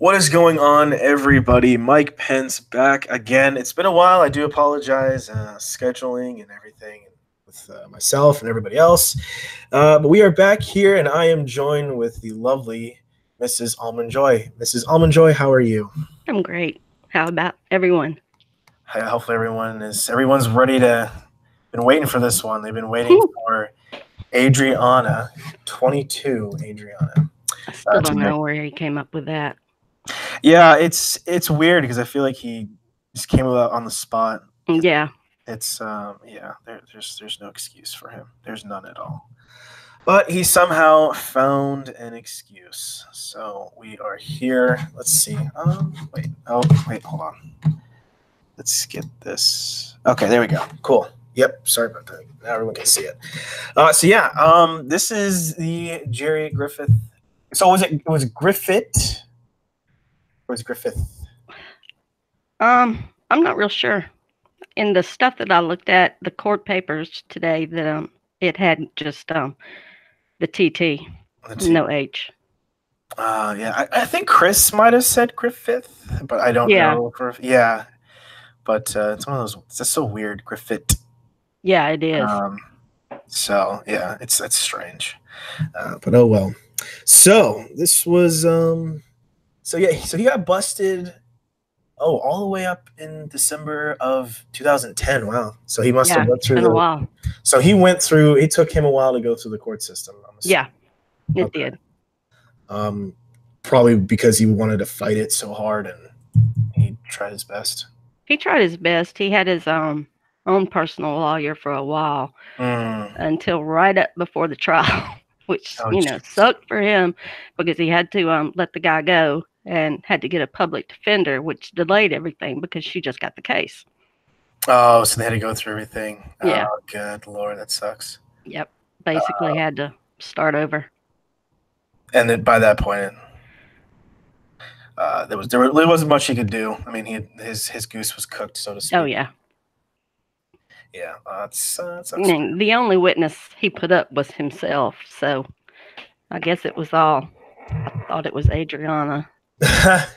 What is going on, everybody? Mike Pence back again. It's been a while. I do apologize, scheduling and everything with myself and everybody else. But we are back here, and I am joined with the lovely Mrs. Almond Joy. Mrs. Almond Joy, how are you? I'm great. How about everyone? Hopefully, everyone's ready to. Been waiting for this one. They've been waiting for Adriana, 22. Adriana. I still don't know where he came up with that. Yeah, it's weird because I feel like he just came about on the spot. Yeah. It's there's no excuse for him. There's none at all. But he somehow found an excuse. So we are here. Let's see. Wait, hold on. Let's get this. Okay, there we go. Cool. Yep, sorry about that. Now everyone can see it. This is the Jerry Griffith. So was Griffith? Or was Griffith? I'm not real sure. In the stuff that I looked at, the court papers today, that it had just the TT, no H. I think Chris might have said Griffith, but I don't know. But it's one of those. It's just so weird, Griffith. Yeah, it is. That's strange. But oh well. So this was So he got busted. Oh, all the way up in December of 2010. Wow. So he must have went through a while. So he went through. It took him a while to go through the court system. Yeah, it did. Probably because he wanted to fight it so hard, and he tried his best. He tried his best. He had his own personal lawyer for a while until right up before the trial, which sucked for him because he had to let the guy go and had to get a public defender, which delayed everything because she just got the case. Oh, so they had to go through everything. Yeah. Oh, good Lord, that sucks. Yep. Basically had to start over. And then by that point, there really wasn't much he could do. I mean, his goose was cooked, so to speak. Oh yeah. Yeah, that's the only witness he put up was himself, so I guess it was all. I thought it was Adriana. I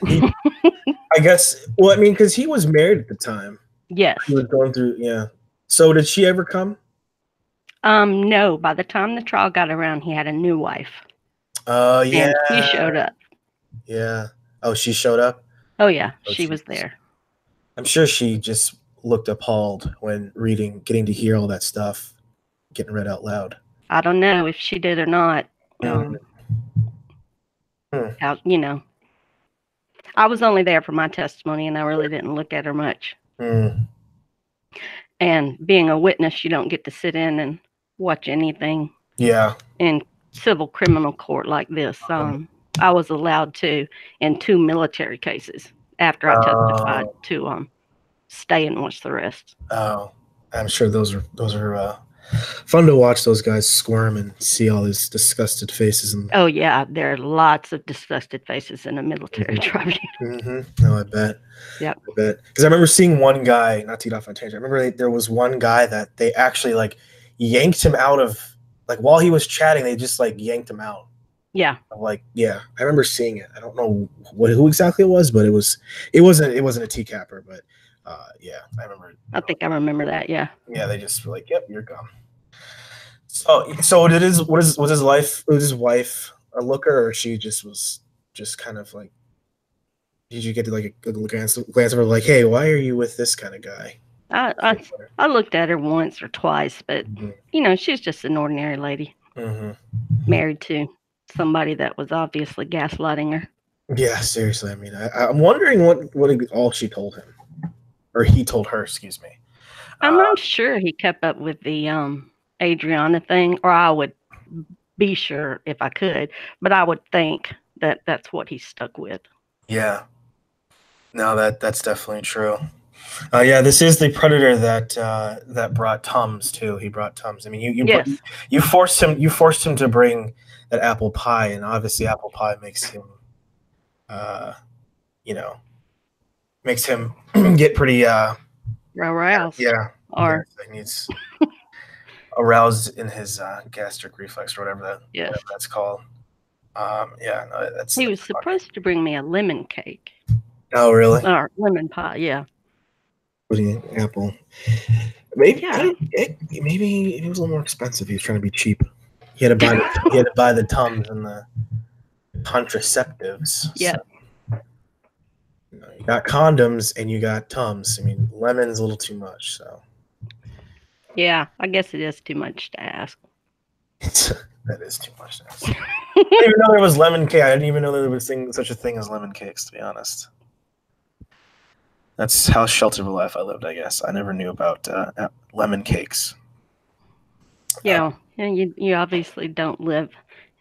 guess. Well, I mean, because he was married at the time. Yes. He was going through. Yeah. So did she ever come? No. By the time the trial got around, he had a new wife. Oh yeah. And she showed up. Yeah. Oh, she showed up. Oh yeah, she was there. I'm sure she just looked appalled when getting to hear all that stuff, getting read out loud. I don't know if she did or not. I was only there for my testimony, and I really didn't look at her much. And being a witness, you don't get to sit in and watch anything. Yeah. In civil criminal court like this, I was allowed to in 2 military cases after I testified to stay and watch the rest. Oh, I'm sure those are fun to watch. Those guys squirm and see all these disgusted faces. Oh yeah, there are lots of disgusted faces in a military tribunal. No, I bet. Yep. I bet, because I remember seeing one guy. Not to get off on a tangent. I remember there was one guy that they actually yanked him out of while he was chatting. They just yanked him out. Yeah. I remember seeing it. I don't know who exactly it was, but it wasn't a TCAPper, but. I remember. I think I remember that. Yeah. Yeah, they just were like, "Yep, you're gone." So was his wife a looker, or she just was kind of like? Did you get to a glance of her hey, why are you with this kind of guy? I looked at her once or twice, but she's just an ordinary lady, married to somebody that was obviously gaslighting her. Yeah, seriously. I mean, I'm wondering what all she told him. Or he told her, excuse me. I'm not sure he kept up with the Adriana thing, or I would be sure if I could, but I would think that that's what he stuck with. Yeah. No, that's definitely true. This is the predator that brought Tums too. He brought Tums. I mean, you forced him to bring that apple pie, and obviously apple pie makes him, makes him get pretty aroused. Yeah. Or he's aroused in his gastric reflex or whatever that's called. Yeah, no, He was that's funny. supposed to bring me a lemon cake. Oh, really? Or lemon pie, yeah. Pudding apple. Maybe Yeah. maybe it was a little more expensive. He was trying to be cheap. He had to buy the Tums and the contraceptives. Yeah. So, you got condoms and you got Tums. I mean, lemon's a little too much. So Yeah, I guess it is too much to ask. that is too much to ask. I didn't even know there was lemon cake. I didn't even know there was such a thing as lemon cakes. To be honest, that's how sheltered of a life I lived. I guess I never knew about lemon cakes. Yeah, and you obviously don't live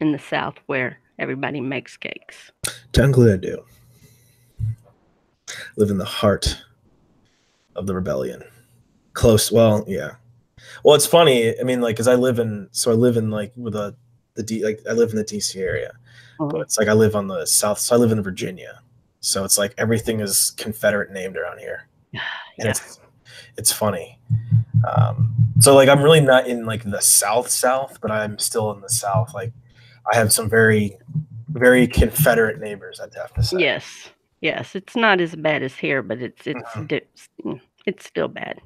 in the South where everybody makes cakes. Technically, I do live in the heart of the rebellion. Close. Well, yeah. Well, it's funny. I mean, like, cause I live in like with I live in the DC area, but it's like I live on the south, so I live in Virginia, so it's like everything is Confederate named around here, and Yeah. it's funny. So like I'm really not in like the South, but I'm still in the South. Like I have some very Confederate neighbors, I'd have to say. Yes. Yes, it's not as bad as here, but it's still bad.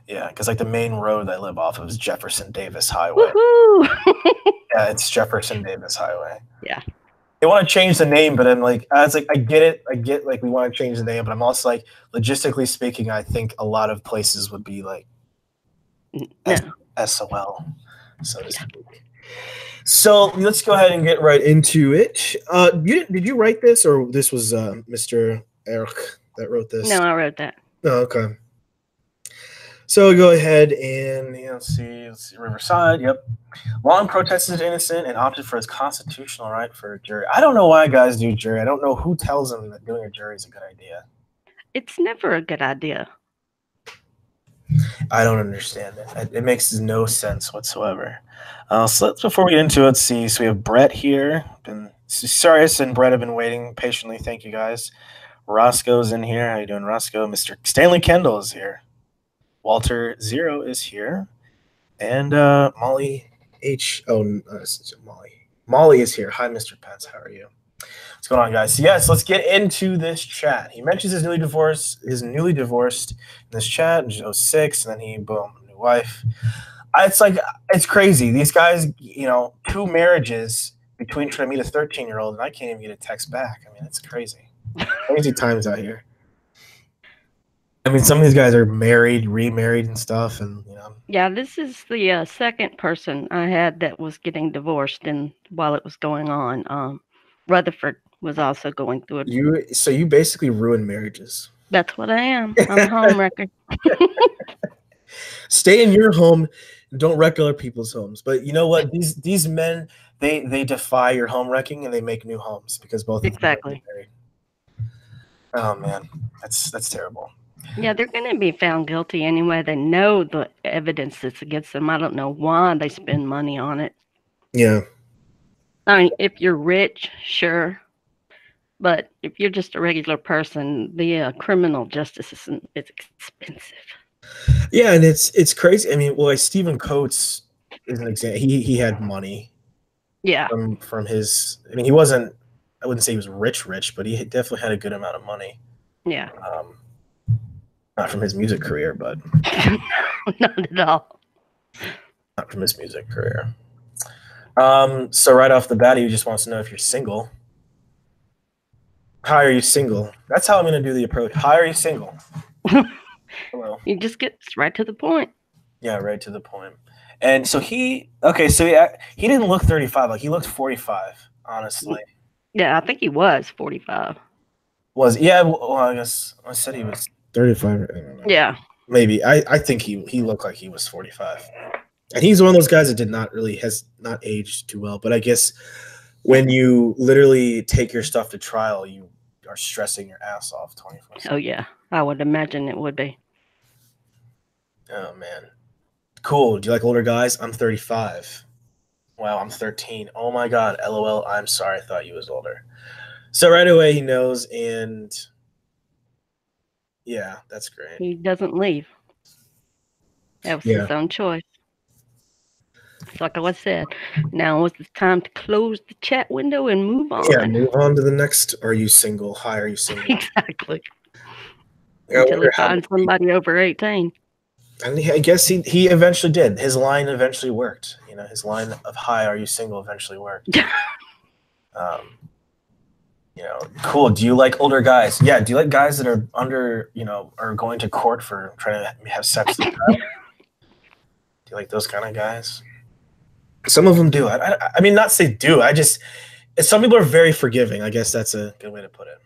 Yeah, because like the main road I live off of is Jefferson Davis Highway. Woohoo! Yeah, it's Jefferson Davis Highway. Yeah. They want to change the name, but I'm like, I was like, I get it. I get like we want to change the name, but I'm also like, logistically speaking, I think a lot of places would be like No. SOL, so to speak. So let's go ahead and get right into it. Did you write this, or this was Mr. Eric that wrote this? No, I wrote that. Oh, okay. So go ahead and let's see, Riverside. Yep. Long protested innocent and opted for his constitutional right for a jury. I don't know why guys do jury. I don't know who tells them that doing a jury is a good idea. It's never a good idea. I don't understand it. It makes no sense whatsoever. So before we get into it, let's see. So we have Brett here. Sarius and Brett have been waiting patiently. Thank you guys. Roscoe's in here. How you doing, Roscoe? Mr. Stanley Kendall is here. Walter Zero is here. And Molly H. Oh, Molly is here. Hi, Mr. Pence. How are you? What's going on, guys? So yes, let's get into this chat. He mentions his newly divorced in this chat in 06, and then he boom, new wife. It's crazy. These guys, 2 marriages between trying to meet a 13-year-old, and I can't even get a text back. I mean, it's crazy. Crazy times out here. I mean, some of these guys are married, remarried, and stuff, and Yeah, this is the second person I had that was getting divorced, and while it was going on, Rutherford was also going through it. So you basically ruin marriages. That's what I am. I'm a home wrecker. Stay in your home, don't wreck other people's homes. But you know what? These men, they defy your home wrecking and they make new homes because both of them are married. Oh man, that's terrible. Yeah, they're going to be found guilty anyway. They know the evidence that's against them. I don't know why they spend money on it. Yeah. I mean, if you're rich, sure. But if you're just a regular person, the criminal justice system is expensive. Yeah, and it's crazy. I mean, well, like Stephen Coates is an example. He had money. Yeah. From his, I mean, he wasn't. I wouldn't say he was rich, but he definitely had a good amount of money. Yeah. Not from his music career, but not at all. Not from his music career. So right off the bat, he just wants to know if you're single. Hi, are you single? That's how I'm going to do the approach. Hi, are you single? Hello. You just get right to the point. Yeah, right to the point. And so he didn't look 35. Like he looked 45, honestly. Yeah, I think he was 45. Well, I guess I said he was 35. I don't know. Yeah. Maybe. I think he looked like he was 45. And he's one of those guys that has not aged too well. But I guess when you literally take your stuff to trial, you are stressing your ass off 24/7. Oh, yeah. I would imagine it would be. Oh, man. Cool. Do you like older guys? I'm 35. Wow, I'm 13. Oh, my God. LOL. I'm sorry. I thought you was older. So right away he knows, and yeah, that's great. He doesn't leave. That was his own choice. like I said, now is the time to close the chat window and move on. Yeah, move on to the next. Are you single? Hi, are you single? Exactly. Until he finds somebody over 18. And I guess he eventually did. His line eventually worked. You know, his line of "Hi, are you single?" eventually worked. You know, cool. Do you like older guys? Yeah. Do you like guys that are under, you know, are going to court for trying to have sex with them? Do you like those kind of guys? Some of them do. I mean, not say do. Some people are very forgiving. I guess that's a good way to put it.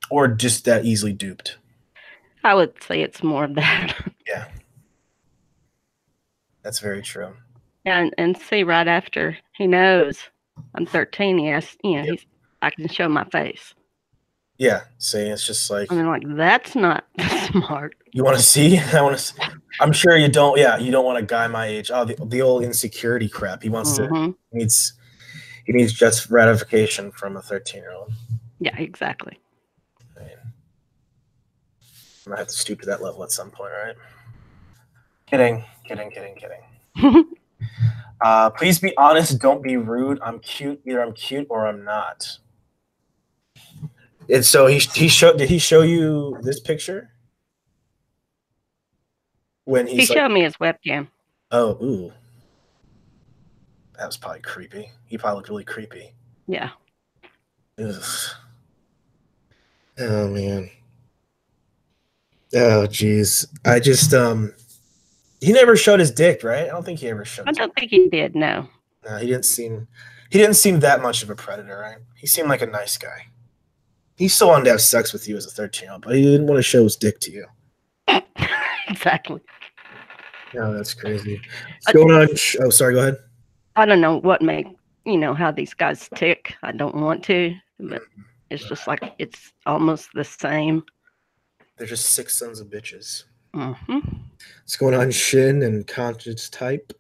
Or just that easily duped. I would say it's more of that. Yeah. That's very true. And see, right after he knows I'm 13, he asks, you know, I can show my face. Yeah. See, it's just like, I mean, like, that's not smart. You want to see? I'm sure you don't. Yeah, you don't want a guy my age. Oh, the old insecurity crap. He wants to. He needs just ratification from a 13-year-old. Yeah, exactly. I mean, I'm gonna have to stoop to that level at some point, right? Kidding. Please be honest. Don't be rude. I'm cute. Either I'm cute or I'm not. And so he showed. Did he show you this picture? When he showed me his webcam. Oh, ooh. That was probably creepy. He probably looked really creepy. Yeah. Ugh. Oh man. Oh geez. I just he never showed his dick, right? I don't think he ever showed. I don't think he did. No. No, he didn't seem that much of a predator, right? He seemed like a nice guy. He still wanted to have sex with you as a 13-year-old, but he didn't want to show his dick to you. Exactly. No, that's crazy. What's going on? Oh, sorry. Go ahead. I don't know what how these guys tick. I don't want to, but it's just like it's almost the same. They're just sick sons of bitches. Mm-hmm. What's going on, Shin and Conscious Type?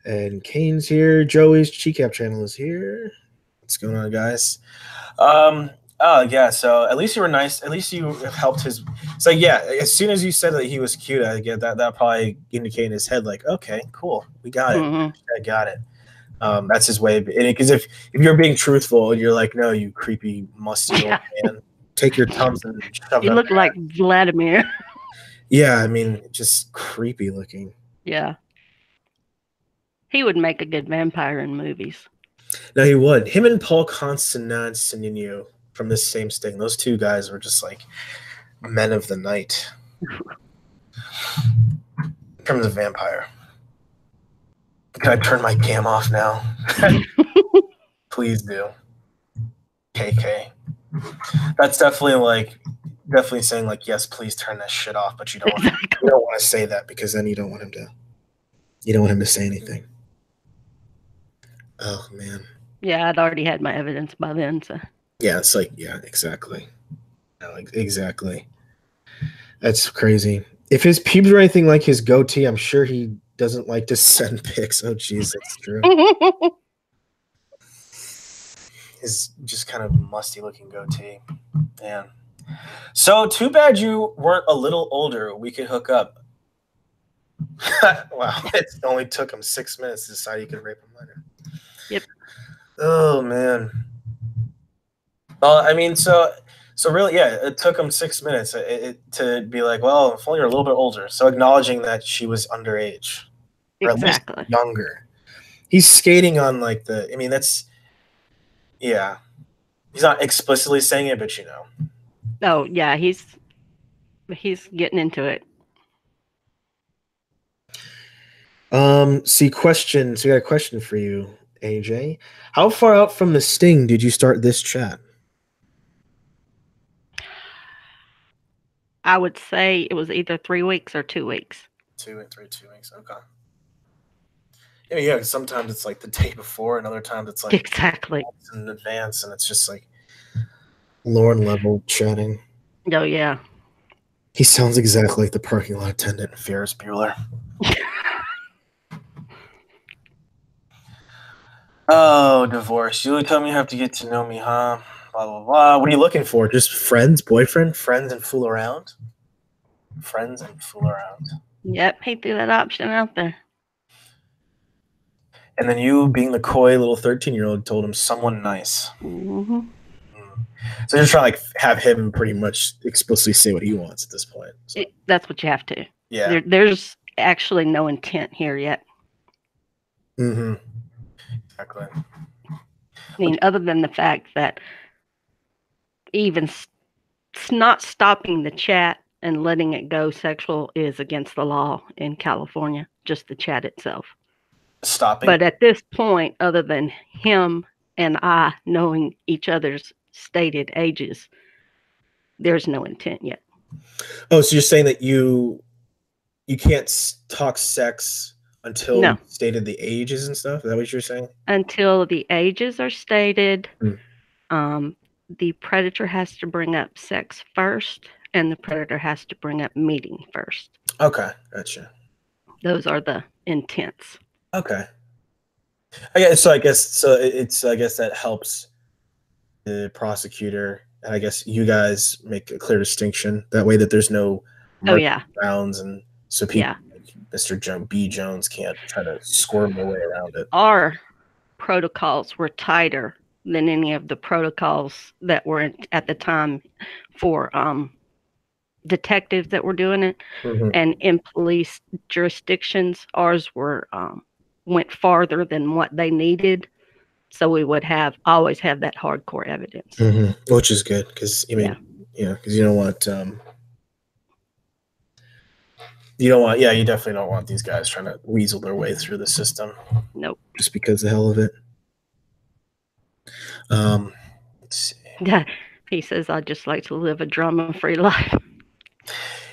And Kane's here. Joey's Cheecap channel is here. What's going on, guys? Oh yeah, so at least you were nice. At least you helped his. So yeah, as soon as you said that he was cute, I get that. That probably indicated in his head, like, okay, cool, we got it. I got it. That's his way. Because if you're being truthful and you're like, no, you creepy musty old man, take your thumbs and shove You look like Vladimir. Yeah, I mean, just creepy looking. Yeah. He would make a good vampire in movies. No, he would. Him and Paul Constantine from this same sting. Those two guys were just like men of the night. In terms of vampire. Can I turn my cam off now? Please do. KK. That's definitely saying like, yes, please turn that shit off, but you don't want to say that because then you don't want him to say anything. Oh man. Yeah, I'd already had my evidence by then, so. Yeah, it's like, yeah, exactly. Exactly. That's crazy. If his pubes were anything like his goatee, I'm sure he doesn't like to send pics. Oh, jeez, that's true. His just kind of musty-looking goatee. Man. So, too bad you weren't a little older. We could hook up. Wow, it only took him 6 minutes to decide he could rape him later. Yep. Oh, man. Well, I mean, so really, yeah, it took him 6 minutes to be like, well, if only you're a little bit older. So acknowledging that she was underage. Or exactly. at least younger. He's skating on like that's, yeah. He's not explicitly saying it, but you know. Oh, yeah, he's getting into it. So we got a question for you, AJ. How far out from the sting did you start this chat? I would say it was either 3 weeks or 2 weeks. 2 weeks. Okay. Yeah, sometimes it's like the day before, and other times it's like exactly in advance, and it's just like Lauren level chatting. Oh yeah. He sounds exactly like the parking lot attendant in Ferris Bueller. Oh, divorce. You told me you have to get to know me, huh? Blah, blah, blah. What are you looking for? Just friends, boyfriend, friends, and fool around? Friends and fool around. Yep, he threw that option out there. And then you, being the coy little 13-year-old, told him someone nice. Mm-hmm. So you're trying to have him pretty much explicitly say what he wants at this point. So. That's what you have to. Yeah. There's actually no intent here yet. Mm-hmm. Exactly. I mean, other than the fact that even not stopping the chat and letting it go sexual is against the law in California, just the chat itself. Stopping. But at this point, other than him and I knowing each other's stated ages, there's no intent yet. Oh, so you're saying that you can't talk sex until you stated the ages and stuff? Is that what you're saying? Until the ages are stated, the predator has to bring up sex first, and the predator has to bring up meeting first. Okay, gotcha. Those are the intents. Okay. I guess that helps the prosecutor, and I guess you guys make a clear distinction that way, that there's no rounds, and so people like Mr. B. Jones can't try to squirm their way around it. Our protocols were tighter than any of the protocols that were at the time for detectives that were doing it. And in police jurisdictions, ours were went farther than what they needed, so we would always have that hardcore evidence, which is good, because because you don't want you definitely don't want these guys trying to weasel their way through the system. Nope. Just because the hell of it. Let's see. Yeah, he says, "I'd just like to live a drama-free life."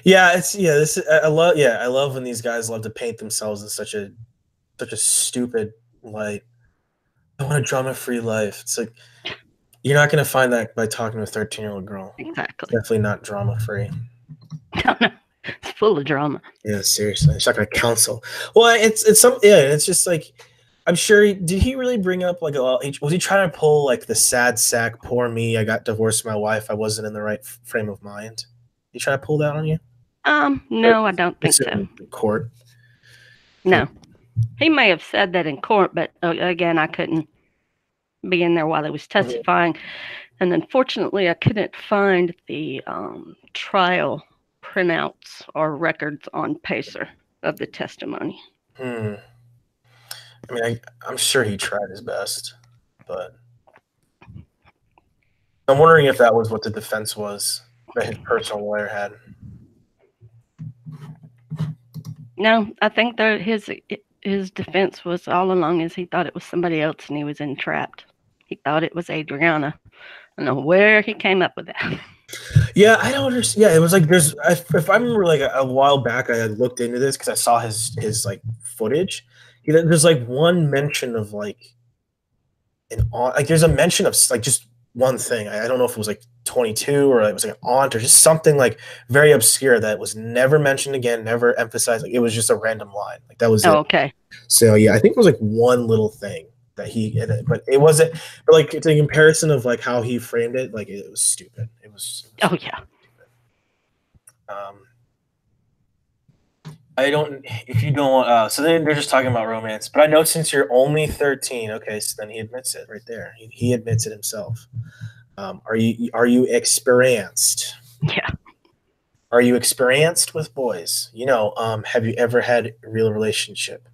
Yeah, I love when these guys love to paint themselves in such a stupid light. I want a drama-free life. It's like, you're not going to find that by talking to a 13-year-old girl. Exactly. It's definitely not drama-free. No, it's full of drama. Yeah, seriously. It's not going to counsel. Well, it's just like, I'm sure. Did he really bring up like was he trying to pull like the sad sack, poor me, I got divorced from my wife, I wasn't in the right frame of mind? He trying to pull that on you? No, I don't think so. In court? No. He may have said that in court, but again, I couldn't be in there while he was testifying. And unfortunately, I couldn't find the trial printouts or records on Pacer of the testimony. I mean, I'm sure he tried his best, but I'm wondering if that was what the defense was that his personal lawyer had. No, I think that his defense was all along is he thought it was somebody else and he was entrapped. He thought it was Adriana. I don't know where he came up with that. Yeah, I don't understand. Yeah, it was like if I remember, like a while back, I had looked into this because I saw his like footage. There's like one mention of like there's a mention of like just one thing. I don't know if it was like 22 or it was like an aunt or just something like very obscure that was never mentioned again, never emphasized. Like, it was just a random line. Like, that was it. Okay. So yeah, I think it was like one little thing that but it wasn't. But like, the comparison of like how he framed it, like, it was stupid. It was oh yeah. Stupid. I don't. If you don't, so then they're just talking about romance. But I know since you're only 13, okay, so then he admits it right there. He admits it himself. Are you experienced? Yeah. Are you experienced with boys? Have you ever had a real relationship?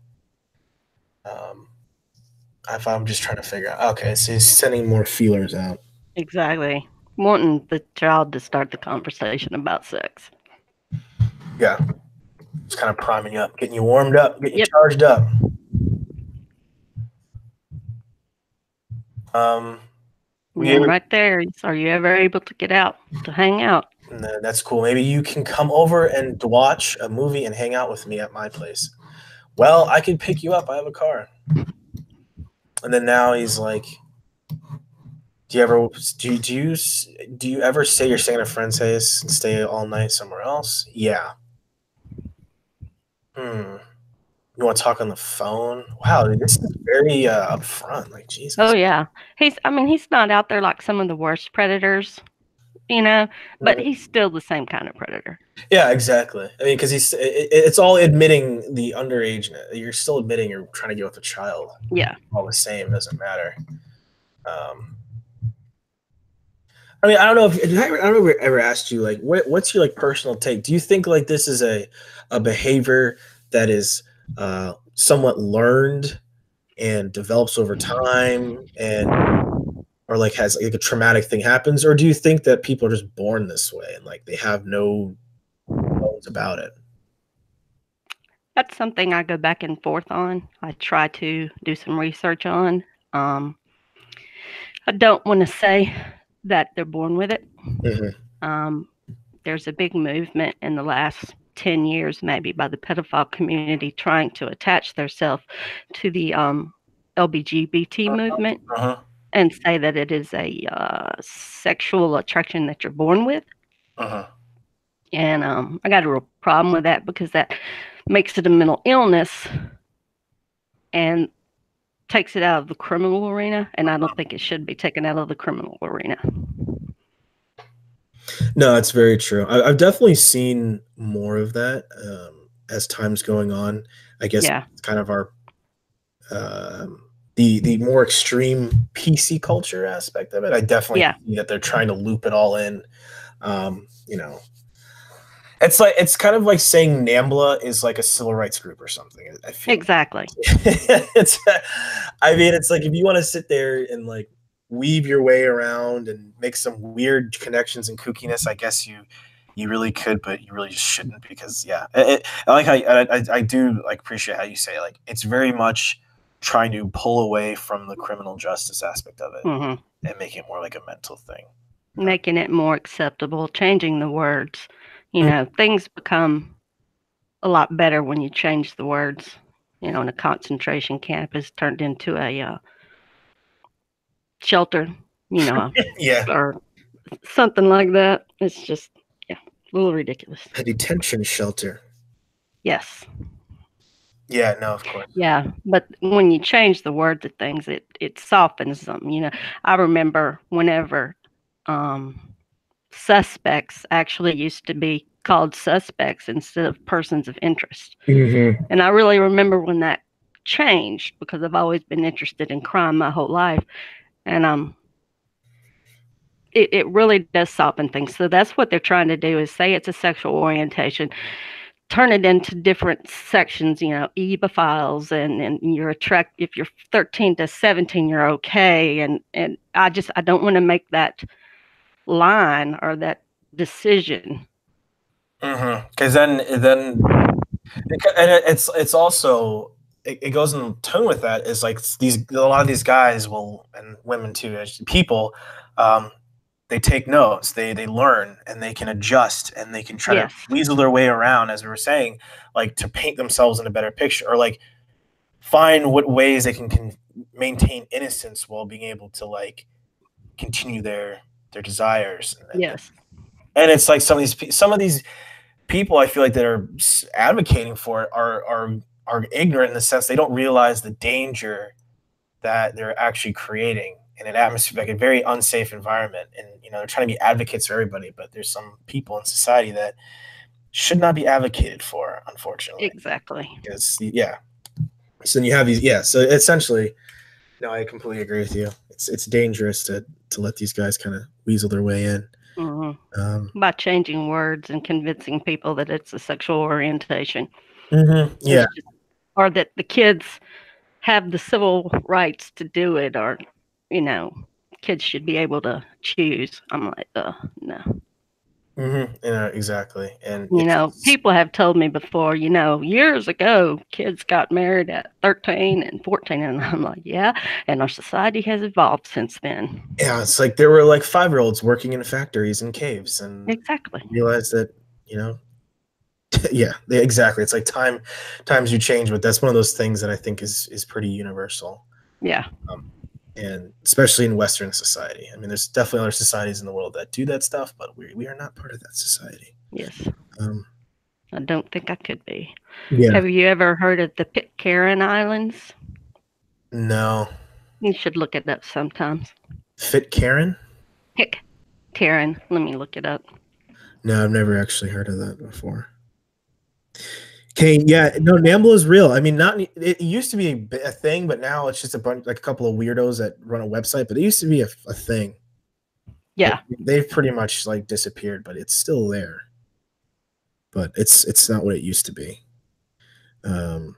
I'm just trying to figure out. Okay, so he's sending more feelers out. Exactly. Wanting the child to start the conversation about sex. Yeah. Just kind of priming you up, getting you warmed up, getting you charged up. Right there. Are you ever able to get out to hang out? That's cool. Maybe you can come over and watch a movie and hang out with me at my place. Well, I can pick you up. I have a car. And then now he's like, do you ever say you're staying at a friend's house and stay all night somewhere else? Yeah. You want to talk on the phone? Wow, dude, this is very upfront. Like, Jesus. Oh yeah, he's not out there like some of the worst predators. but he's still the same kind of predator. Yeah, exactly. I mean, because it's all admitting the underage. You're still admitting you're trying to get with a child. Yeah. All the same, doesn't matter. I mean, I don't know if I don't know if I ever asked you like what's your like personal take? Do you think like this is a behavior that is somewhat learned and develops over time, and or like has like a traumatic thing happens, or do you think that people are just born this way and like they have no bones about it? That's something I go back and forth on. I try to do some research on. I don't want to say that they're born with it. Mm-hmm. There's a big movement in the last 10 years, maybe, by the pedophile community trying to attach themselves to the LGBT movement and say that it is a sexual attraction that you're born with. And I got a real problem with that because that makes it a mental illness and takes it out of the criminal arena. And I don't think it should be taken out of the criminal arena. No, it's very true. I've definitely seen more of that as time's going on. I guess it's kind of our the more extreme PC culture aspect of it. I definitely see that they're trying to loop it all in. It's kind of like saying NAMBLA is like a civil rights group or something. I feel exactly. I mean, it's like if you want to sit there and like weave your way around and make some weird connections and kookiness, I guess you really could, but you really just shouldn't because I like how I do like appreciate how you say like it's very much trying to pull away from the criminal justice aspect of it and make it more like a mental thing, making it more acceptable, changing the words. Things become a lot better when you change the words. In a concentration camp is turned into a shelter, or something like that. It's just, a little ridiculous. A detention shelter. Yes. Yeah, no, of course. Yeah, but when you change the words of things, it softens them. I remember whenever suspects actually used to be called suspects instead of persons of interest. And I really remember when that changed because I've always been interested in crime my whole life. And it really does soften things. So that's what they're trying to do is say it's a sexual orientation, turn it into different sections, ebophiles, and you're if you're 13 to 17, you're okay. And I don't want to make that line or that decision. Because then and it's also it goes in tone with that is like a lot of these guys and women too, people, they take notes, they learn, and they can adjust, and they can try to weasel their way around, as we were saying, like to paint themselves in a better picture, or like find what ways they can maintain innocence while being able to like continue their desires. And it's like some of these people I feel like that are advocating for it are ignorant in the sense they don't realize the danger that they're actually creating in an atmosphere, like a very unsafe environment. And they're trying to be advocates for everybody, but there's some people in society that should not be advocated for, unfortunately. Exactly. Because so then you have these so essentially, no, I completely agree with you. It's dangerous to let these guys kind of weasel their way in. By changing words and convincing people that it's a sexual orientation. Or that the kids have the civil rights to do it, or kids should be able to choose. I'm like, no. Exactly. And people have told me before, years ago, kids got married at 13 and 14, and I'm like, yeah, and our society has evolved since then. Yeah, it's like there were like 5-year-olds working in factories and caves, and exactly realized that exactly. It's like times you change, but that's one of those things that I think is pretty universal. Yeah. And especially in Western society. I mean, there's definitely other societies in the world that do that stuff, but we are not part of that society. Yes. I don't think I could be. Yeah. Have you ever heard of the Pitcairn Islands? No. You should look it up sometimes. Pitcairn? Karen. Let me look it up. No, I've never actually heard of that before. Okay, yeah, no, Namble is real. I mean, not it used to be a thing, but now it's just a bunch, like a couple of weirdos that run a website. But it used to be a thing. Yeah, They've pretty much like disappeared, but it's still there. But it's not what it used to be. Um,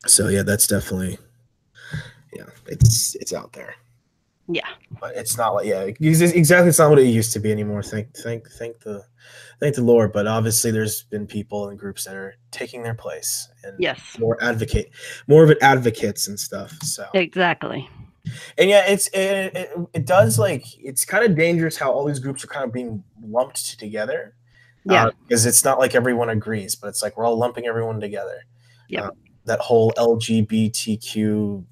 so yeah, that's definitely it's out there. yeah, But it's not like exactly. It's not what it used to be anymore. Thank the Lord. But obviously, there's been people and groups that are taking their place and yes, more of it advocates and stuff. So exactly. and yeah, it does like it's kind of dangerous how all these groups are kind of being lumped together. Yeah, Because it's not like everyone agrees, but it's like we're all lumping everyone together. yep. That whole LGBTQ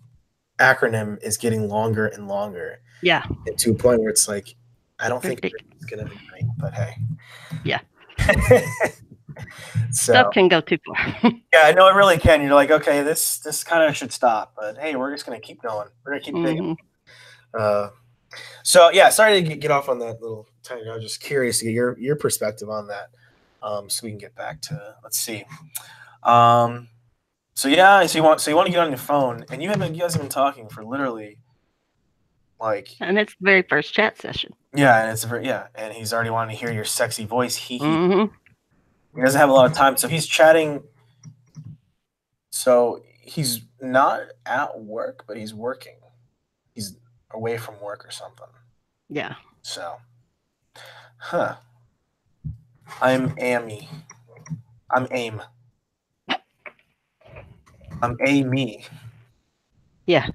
acronym is getting longer and longer. Yeah. And to a point where it's like, I don't think Ridiculous. it's going to agree, but hey. Yeah. So, Stuff can go too far. yeah, I know it really can. You're like, okay, this kind of should stop, but hey, we're just going to keep going. We're going to keep digging. So yeah, sorry to get off on that little tiny. I was just curious to get your perspective on that, so we can get back to let's see. So yeah, so you want to get on your phone, and you guys have been talking for literally like. And it's the very first chat session. Yeah, and and he's already wanting to hear your sexy voice. He Mm-hmm. doesn't have a lot of time, so he's chatting. So he's not at work, but he's working. He's away from work or something. Yeah. So, I'm Amy. I'm AIM. I'm Amy. Yeah.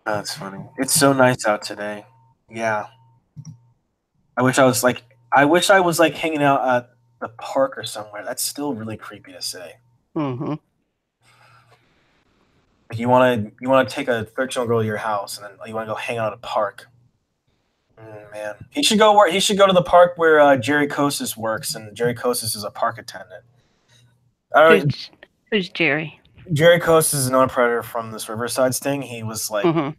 That's funny. It's so nice out today. Yeah. I wish I was like hanging out at the park or somewhere. That's still really creepy to say. Mm-hmm. Like you wanna take a 13-year-old girl to your house and then you wanna go hang out at a park. Man, he should go to the park where Jerry Kosis works, and Jerry Kosis is a park attendant. Who's Jerry? Jerry Kosis is an owner predator from this Riverside sting. He was like,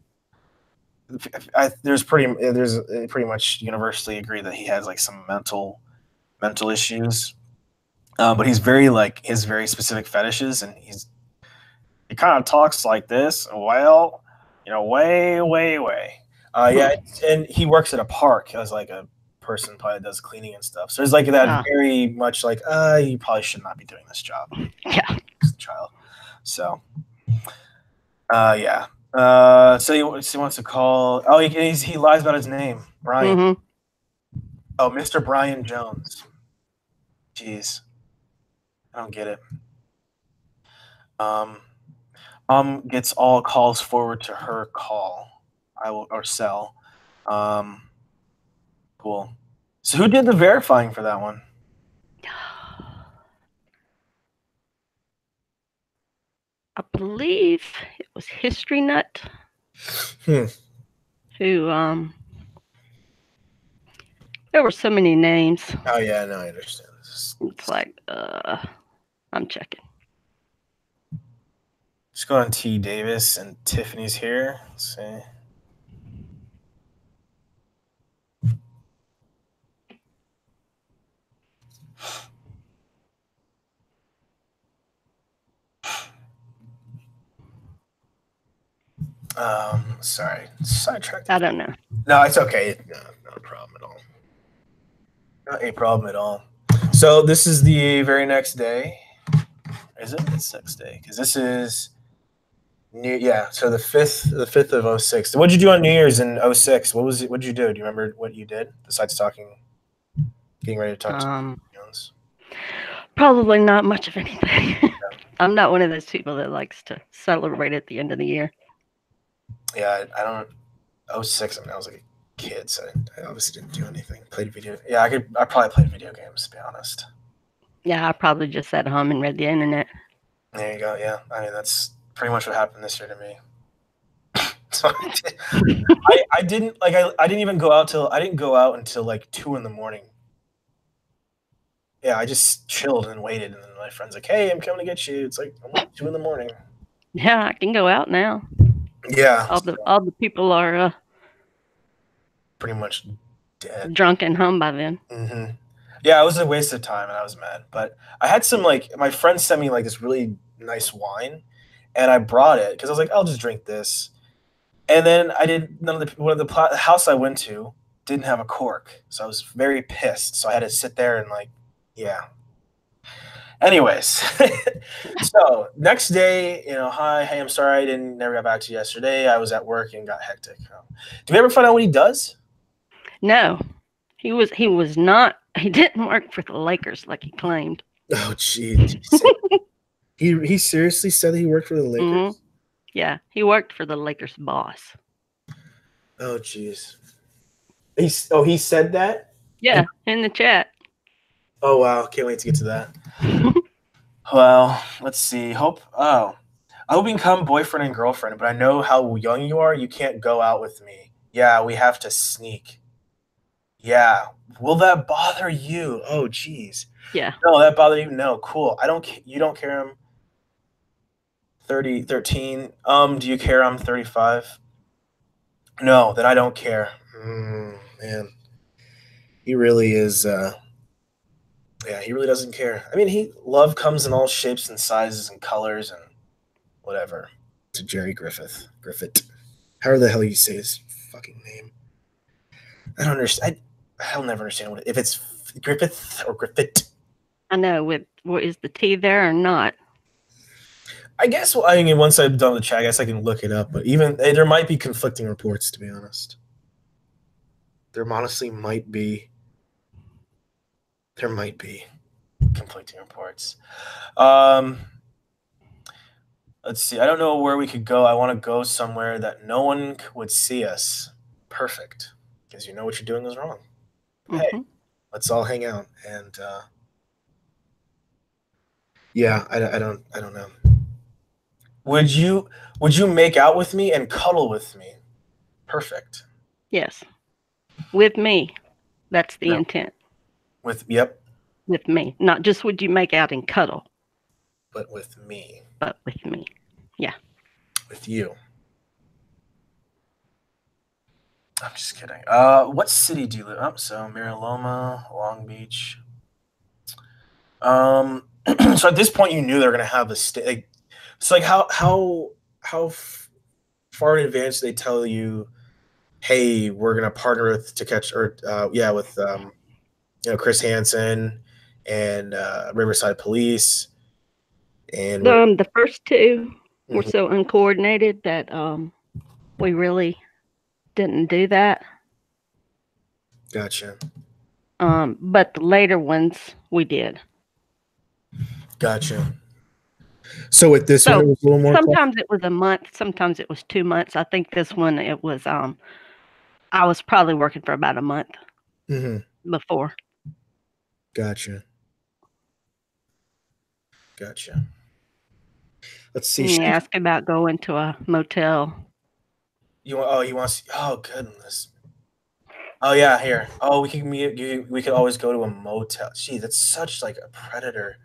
there's pretty much universally agreed that he has like some mental issues, but he's very like his very specific fetishes, and he kind of talks like this. Well, way. Yeah, and he works at a park as like a person probably does cleaning and stuff. So there's like that very much like, you probably should not be doing this job. Yeah. As a child. So, yeah. So he wants to call. Oh, he lies about his name, Brian. Mm-hmm. Oh, Mr. Brian Jones. Jeez, I don't get it. Gets all calls forward to her call. I will or cell. Cool. So who did the verifying for that one? I believe it was History Nut. Who there were so many names. Oh yeah, no, I understand. It's like I'm checking. Just go on T Davis and Tiffany's here. Let's see. Sorry, sidetracked. I don't know. No, it's okay. No, not a problem at all. Not a problem at all. So this is the very next day. Is it? It's next day because this is yeah. So the fifth of 06. What'd you do on New Year's in 06? What was it? What'd you do? Do you remember what you did besides getting ready to talk to Jones? Probably not much of anything. I'm not one of those people that likes to celebrate at the end of the year. Yeah, I don't. 06. I mean, I was like a kid, so I obviously didn't do anything. Played video. Yeah, I probably played video games, to be honest. Yeah, I probably just sat home and read the internet. There you go. Yeah, I mean that's pretty much what happened this year to me. So I didn't like I didn't even go out until like 2 a.m. Yeah, I just chilled and waited, and then my friend's like, "Hey, I'm coming to get you." It's like 2 a.m. Yeah, I can go out now. Yeah, all the people are pretty much dead. Drunk and home by then. Mm-hmm. Yeah, it was a waste of time, and I was mad. But I had some like my friend sent me like this really nice wine, and I brought it because I was like, I'll just drink this. And then I did none of the one of the house I went to didn't have a cork, so I was very pissed. So I had to sit there and like, yeah. Anyways, so next day, hi, hey, I'm sorry I didn't never got back to you yesterday. I was at work and got hectic. Do we ever find out what he does? No, he was not. He didn't work for the Lakers like he claimed. Oh, geez. He seriously said that he worked for the Lakers? Mm-hmm. Yeah, he worked for the Lakers boss. Oh, jeez. He said that? Yeah, in the chat. Oh, wow. Can't wait to get to that. Well, let's see. I hope we can become boyfriend and girlfriend, but I know how young you are. You can't go out with me. Yeah, we have to sneak. Yeah. Will that bother you? Oh, jeez. Yeah. No, that bother you? No, cool. You don't care I'm 13. Do you care I'm 35? No, then I don't care. Man. He really is yeah, he really doesn't care. I mean, love comes in all shapes and sizes and colors and whatever. To Jerry Griffith. However the hell you say his fucking name. I don't understand. I'll never understand if it's Griffith or Griffith. I know. Is the T there or not? I guess. Well, I mean, once I'm done with the chat, I guess I can look it up. But even there might be conflicting reports. To be honest, there honestly might be. There might be conflicting reports. Let's see. I don't know where we could go. I want to go somewhere that no one would see us. Perfect. Because you know what you're doing is wrong. Mm-hmm. Hey, let's all hang out. And yeah, I don't know. Would you make out with me and cuddle with me? Perfect. Yes. With me. That's the intent. Yep. With me. Not just would you make out and cuddle. But with me. Yeah. With you. I'm just kidding. What city do you live in? Oh, so Mariloma, Long Beach. So at this point you knew they were gonna have a so like how far in advance they tell you, hey, we're gonna partner with Chris Hansen and Riverside Police, and the first two were so uncoordinated that we really didn't do that. Gotcha. But the later ones we did. Gotcha. So with this one, it was a little more. Sometimes it was a month. Sometimes it was 2 months. I think this one it was. I was probably working for about a month before. Gotcha. Let's see. You ask about going to a motel. He wants. Oh goodness. Oh yeah, here. Oh, we could always go to a motel. Gee, that's such like a predator.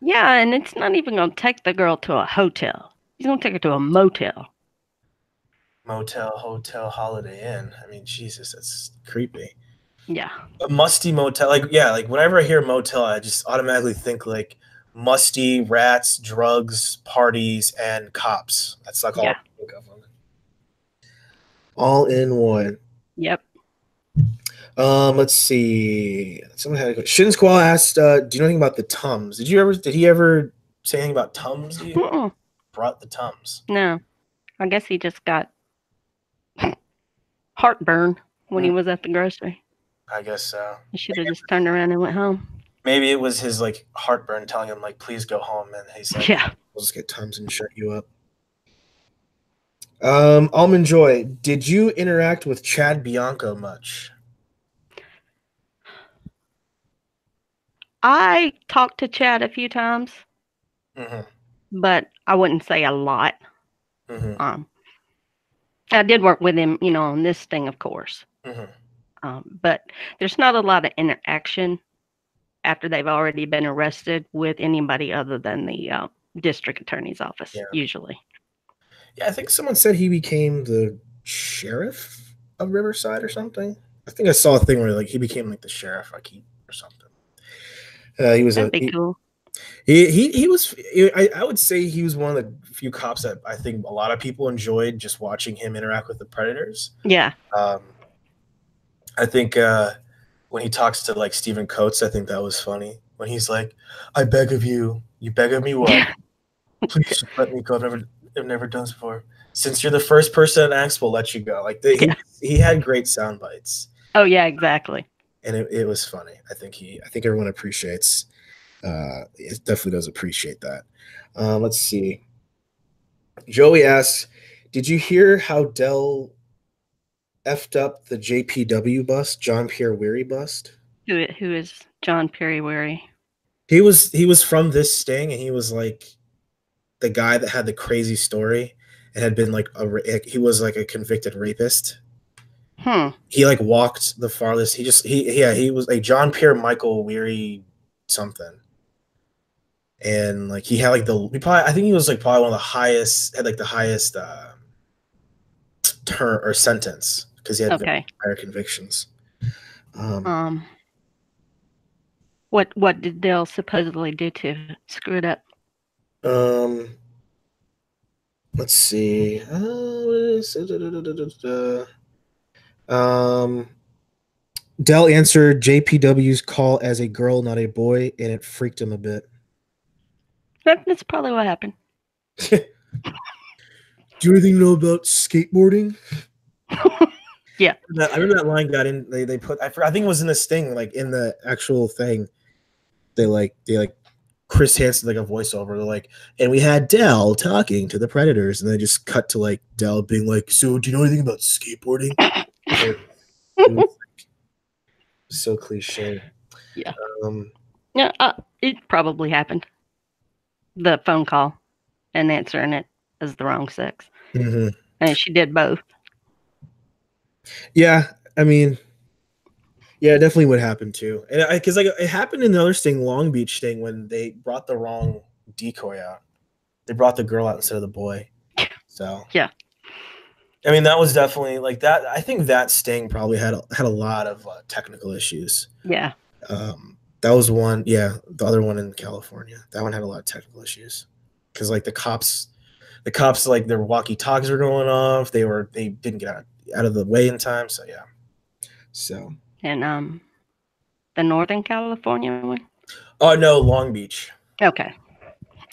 Yeah, and it's not even gonna take the girl to a hotel. He's gonna take her to a motel. Motel, hotel, Holiday Inn. I mean, Jesus, that's creepy. Yeah. A musty motel, like whenever I hear motel, I just automatically think like musty rats, drugs, parties, and cops. That's like all I think of. All in one. Yep. Let's see. Someone had a question. Shin Squall asked, "Do you know anything about the Tums? Did he ever say anything about Tums? Brought the Tums? No, I guess he just got heartburn when he was at the grocery. I guess so. He should have just turned around and went home. Maybe it was his like heartburn telling him like, please go home, and he's like, yeah, we'll just get Tums and shut you up. Almond Joy, did you interact with Chad Bianco much? I talked to Chad a few times, but I wouldn't say a lot. I did work with him, on this thing, of course. But there's not a lot of interaction after they've already been arrested with anybody other than the district attorney's office, usually. Yeah, I think someone said he became the sheriff of Riverside or something. I think I saw a thing where like he became like the sheriff, like or something. He was That'd be cool. He was. I would say he was one of the few cops that I think a lot of people enjoyed just watching him interact with the predators. Yeah. I think when he talks to like Stephen Coates, I think that was funny. When he's like, "I beg of you, you beg of me what? Please just let me go. I've never done this before. Since you're the first person that asks, we'll let you go." Like he had great sound bites. Oh yeah, exactly. And it was funny. I think everyone appreciates. It definitely does appreciate that. Let's see. Joey asks, "Did you hear how Dell effed up the JPW bust, John Pierre Weary bust?" Who is John Perry Weary? He was from this sting, and he was like the guy that had the crazy story and had been like he was like a convicted rapist. He like walked the farthest. He was a John Pierre Michael Weary something. And like he had like I think he was like probably one of the highest, had like the highest term or sentence because he had higher convictions. What did Dell supposedly do to screw it up? Let's see. Dell answered JPW's call as a girl, not a boy, and it freaked him a bit. That's probably what happened. Do you anything know about skateboarding? Yeah. I remember that line got in. They put. I think it was in this thing, like in the actual thing. They like Chris Hansen like a voiceover. They're like, and we had Dell talking to the Predators, and they just cut to like Dell being like, "So, do you know anything about skateboarding?" It was like, so cliche. Yeah. Yeah. It probably happened. The phone call and answering it as the wrong sex, and she did both. Yeah, I mean, yeah, definitely would happen too, and because like it happened in the other sting, Long Beach sting, when they brought the wrong decoy out. They brought the girl out instead of the boy. So yeah, I mean that was definitely like that. I think that sting probably had a lot of technical issues. Yeah. That was one. Yeah, the other one in California. That one had a lot of technical issues because like the cops like their walkie-talkies were going off. They didn't get out of the way in time. So yeah. So. And the Northern California one? Oh no, Long Beach. Okay.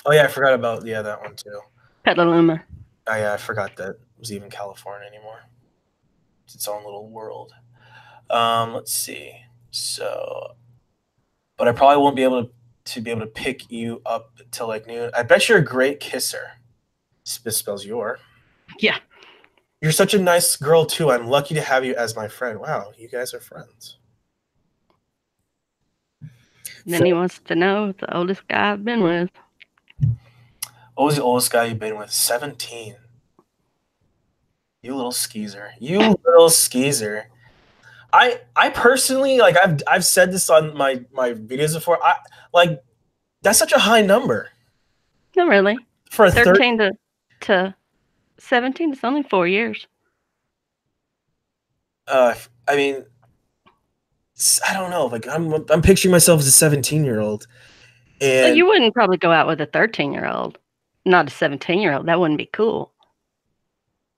Oh yeah, I forgot about that one too. Petaluma. Oh yeah, I forgot that it was even California anymore. It's its own little world. Let's see. So, but I probably won't be able to pick you up till like noon. I bet you're a great kisser. This spells your. Yeah. You're such a nice girl too. I'm lucky to have you as my friend. Wow, you guys are friends. Then he wants to know the oldest guy I've been with. What was the oldest guy you've been with? 17. You little skeezer. You little skeezer. I personally like I've said this on my videos before. I like that's such a high number. Not really. For a 13 to 17, it's only 4 years. I mean, I don't know. Like I'm picturing myself as a 17-year-old, and well, you wouldn't probably go out with a 13-year-old, not a 17-year-old. That wouldn't be cool.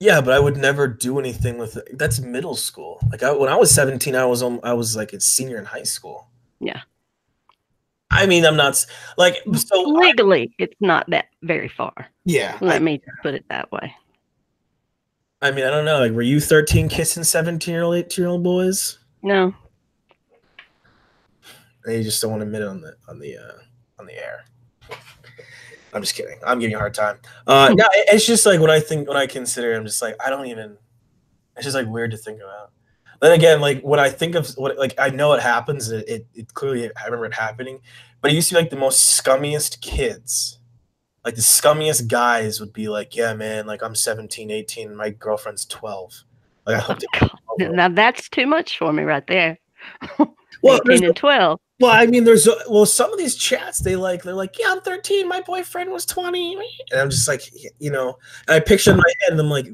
Yeah, but I would never do anything with it. That's middle school. Like when I was 17, I was like a senior in high school. Yeah. I mean, I'm not like so legally. It's not that very far. Yeah. Let me put it that way. I mean, I don't know. Like, were you 13 kissing 17-year-old, 18-year-old boys? No. And you just don't want to admit it on the air. I'm just kidding. I'm giving you a hard time. No, it's just like when I consider, I'm just like it's just like weird to think about. Then again, like when I think of what, like I know it happens. It clearly I remember it happening, but it used to be like the most scummiest kids. Like the scummiest guys would be like, yeah, man, like I'm 17, 18, my girlfriend's 12. Like I hope now that's too much for me right there. Well, 18 and 12. Well, I mean, some of these chats they're like, yeah, I'm 13, my boyfriend was 20, and I'm just like, and I picture in my head, and I'm like,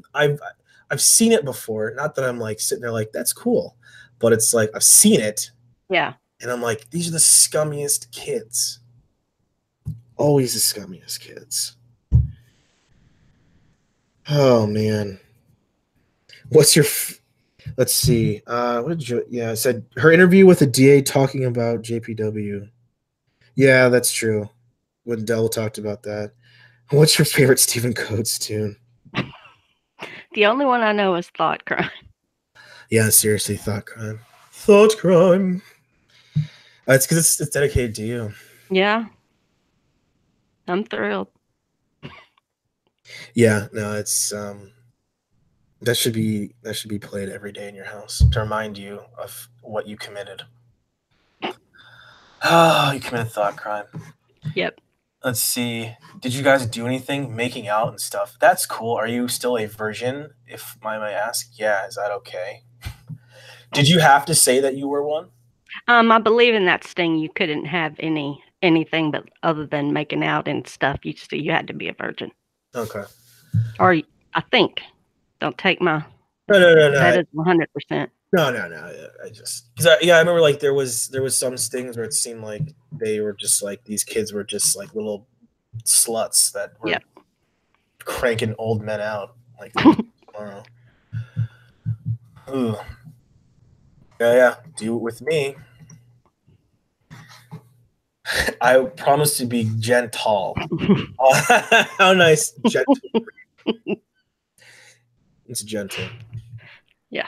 I've seen it before. Not that I'm like sitting there like that's cool, but it's like I've seen it. Yeah. And I'm like, these are the scummiest kids. Always the scummiest kids. Oh man. What's your let's see. What did you I said her interview with the DA talking about JPW. Yeah, that's true. When Dell talked about that. What's your favorite Stephen Coates tune? The only one I know is Thought Crime. Yeah, seriously, Thought Crime. Thought Crime. It's because it's dedicated to you. Yeah. I'm thrilled. Yeah, no, it's that should be played every day in your house to remind you of what you committed. Oh, you committed thought crime. Yep. Let's see. Did you guys do anything making out and stuff? That's cool. Are you still a virgin, if I may ask? Yeah, is that okay? Did you have to say that you were one? I believe in that sting. You couldn't have anything but other than making out and stuff. You had to be a virgin. Okay. Or I think. Don't take my. No. That is 100%. No. I just because I remember like there was some stings where it seemed like they were just like these kids were just like little sluts that were cranking old men out like tomorrow. Ooh. Yeah. Do it with me. I promise to be gentle. How nice, gentle. It's gentle. Yeah.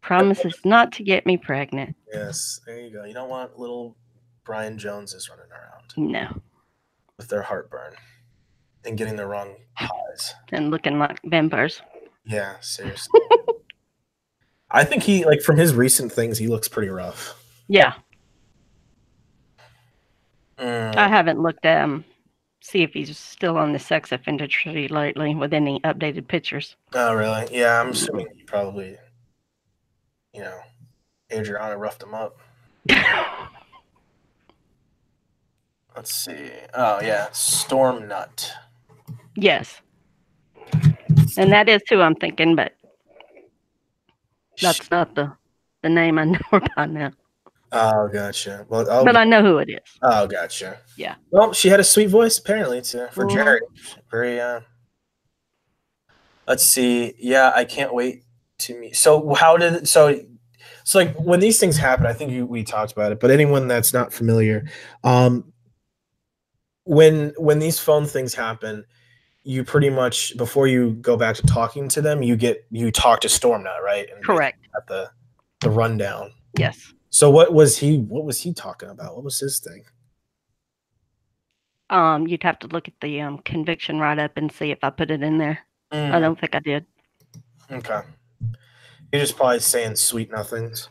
Promises not to get me pregnant. Yes, there you go. You don't want little Brian Joneses running around. No. With their heartburn and getting the wrong pies. And looking like vampires. Yeah, seriously. I think he, like, from his recent things, he looks pretty rough. Yeah. I haven't looked at him, see if he's still on the sex offender tree lately with any updated pictures. Oh, really? Yeah, I'm assuming he probably, Adriana roughed him up. Let's see. Oh, yeah. Storm Nut. Yes. And that is who I'm thinking, but that's not the name I know her by now. Oh, gotcha. Well, but I know who it is. Oh, gotcha. Yeah. Well, she had a sweet voice, apparently, for Jerry. Very, let's see. Yeah, I can't wait to meet. So like when these things happen, I think we talked about it, but anyone that's not familiar, when these phone things happen, you pretty much, before you go back to talking to them, you talk to Stormnut, right? And correct. At the rundown. Yes. So what was he talking about? What was his thing? You'd have to look at the conviction write-up and see if I put it in there. I don't think I did. Okay. You're just probably saying sweet nothings.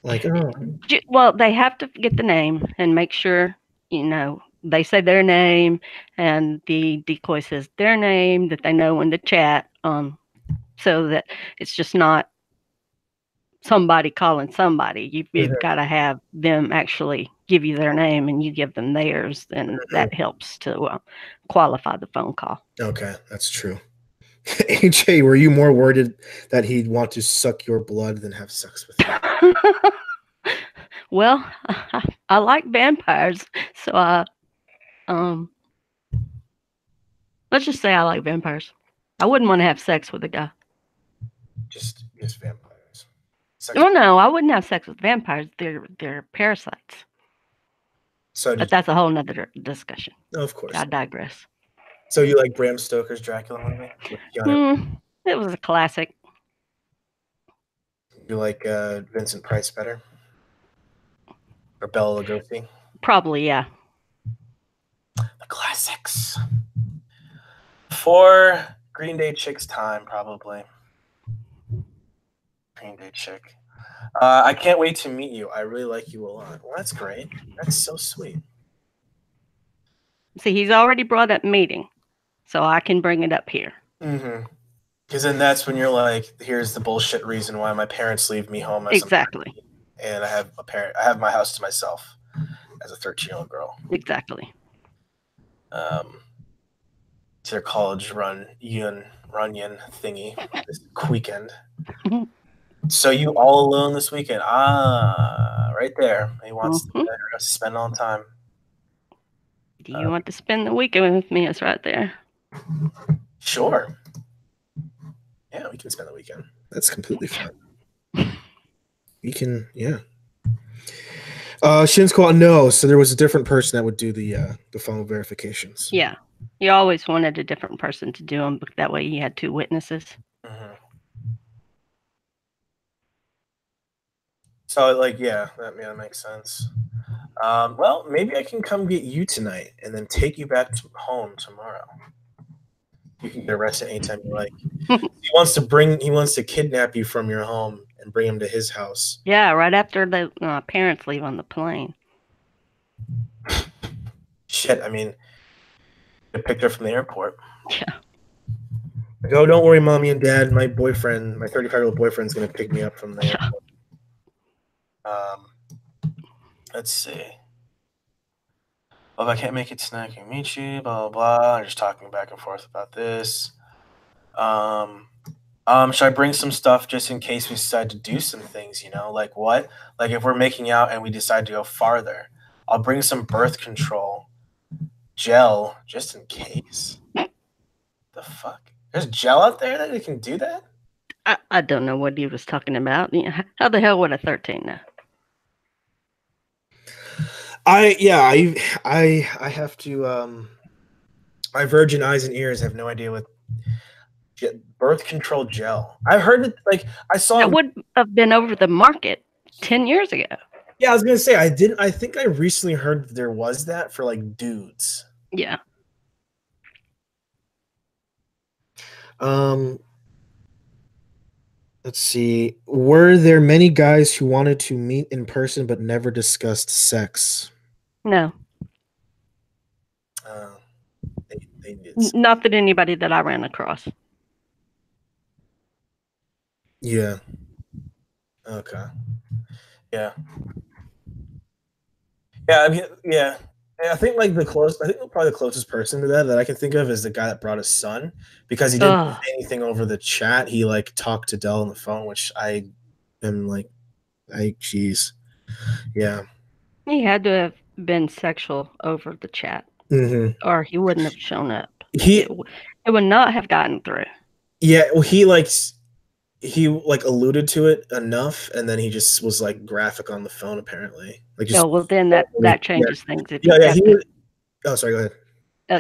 Like, oh. Well, they have to get the name and make sure, they say their name and the decoy says their name, that they know when to chat, so that it's just not somebody calling somebody. You've got to have them actually give you their name and you give them theirs, and that helps to qualify the phone call. Okay, that's true. AJ, were you more worried that he'd want to suck your blood than have sex with you? Well, I like vampires, so let's just say I like vampires. I wouldn't want to have sex with a guy. Just vampires. Well, no, I wouldn't have sex with vampires. They're parasites. But that's a whole nother discussion. Of course. I digress. So you like Bram Stoker's Dracula movie? It was a classic. You like Vincent Price better? Or Bela Lugosi? Probably, yeah. The classics. For Green Day Chick's time, probably. Green Day Chick. I can't wait to meet you. I really like you a lot. Well, that's great. That's so sweet. See, he's already brought up meeting, so I can bring it up here. Because then that's when you're like, here's the bullshit reason why my parents leave me home. Exactly. And I have my house to myself as a 13-year-old girl. Exactly. to their college runyon thingy this weekend. So you all alone this weekend? Right there. He wants to spend all the time. Do you want to spend the weekend with me? It's right there. Sure. Yeah, we can spend the weekend. That's completely fine. We can, yeah. Shin's call no. So there was a different person that would do the phone verifications. Yeah, you always wanted a different person to do them, but that way you had two witnesses. Mm-hmm. So like, yeah, that makes sense. Well, maybe I can come get you tonight and then take you back home tomorrow. You can get arrested anytime you like. He wants to kidnap you from your home and bring him to his house. Yeah, right after the parents leave on the plane. Shit, I mean, I picked her from the airport. Yeah. Like, oh, don't worry, mommy and dad. My 35-year-old boyfriend's gonna pick me up from the airport. Let's see. Well, if I can't make it tonight, I can meet you. Blah blah blah. I'm just talking back and forth about this. Should I bring some stuff just in case we decide to do some things? You know, like what? Like if we're making out and we decide to go farther, I'll bring some birth control gel just in case. The fuck? There's gel out there that can do that? I don't know what he was talking about. How the hell would a 13 know? I have to my virgin eyes and ears have no idea what birth control gel. I've heard it, like I saw it would have been over the market 10 years ago. Yeah, I was gonna say I think I recently heard there was that for like dudes. Yeah. Let's see. Were there many guys who wanted to meet in person but never discussed sex? No. They did. Not that anybody that I ran across. Yeah. Okay. Yeah. Yeah, I mean, yeah. I think probably the closest person to that I can think of is the guy that brought his son, because he didn't say anything over the chat. He like talked to Dell on the phone, which I am like, jeez. Yeah. He had to have been sexual over the chat, or he wouldn't have shown up. It would not have gotten through. Yeah, well, he alluded to it enough, and then he just was like graphic on the phone apparently. Like, just, well, then that changes things. If oh, sorry, go ahead.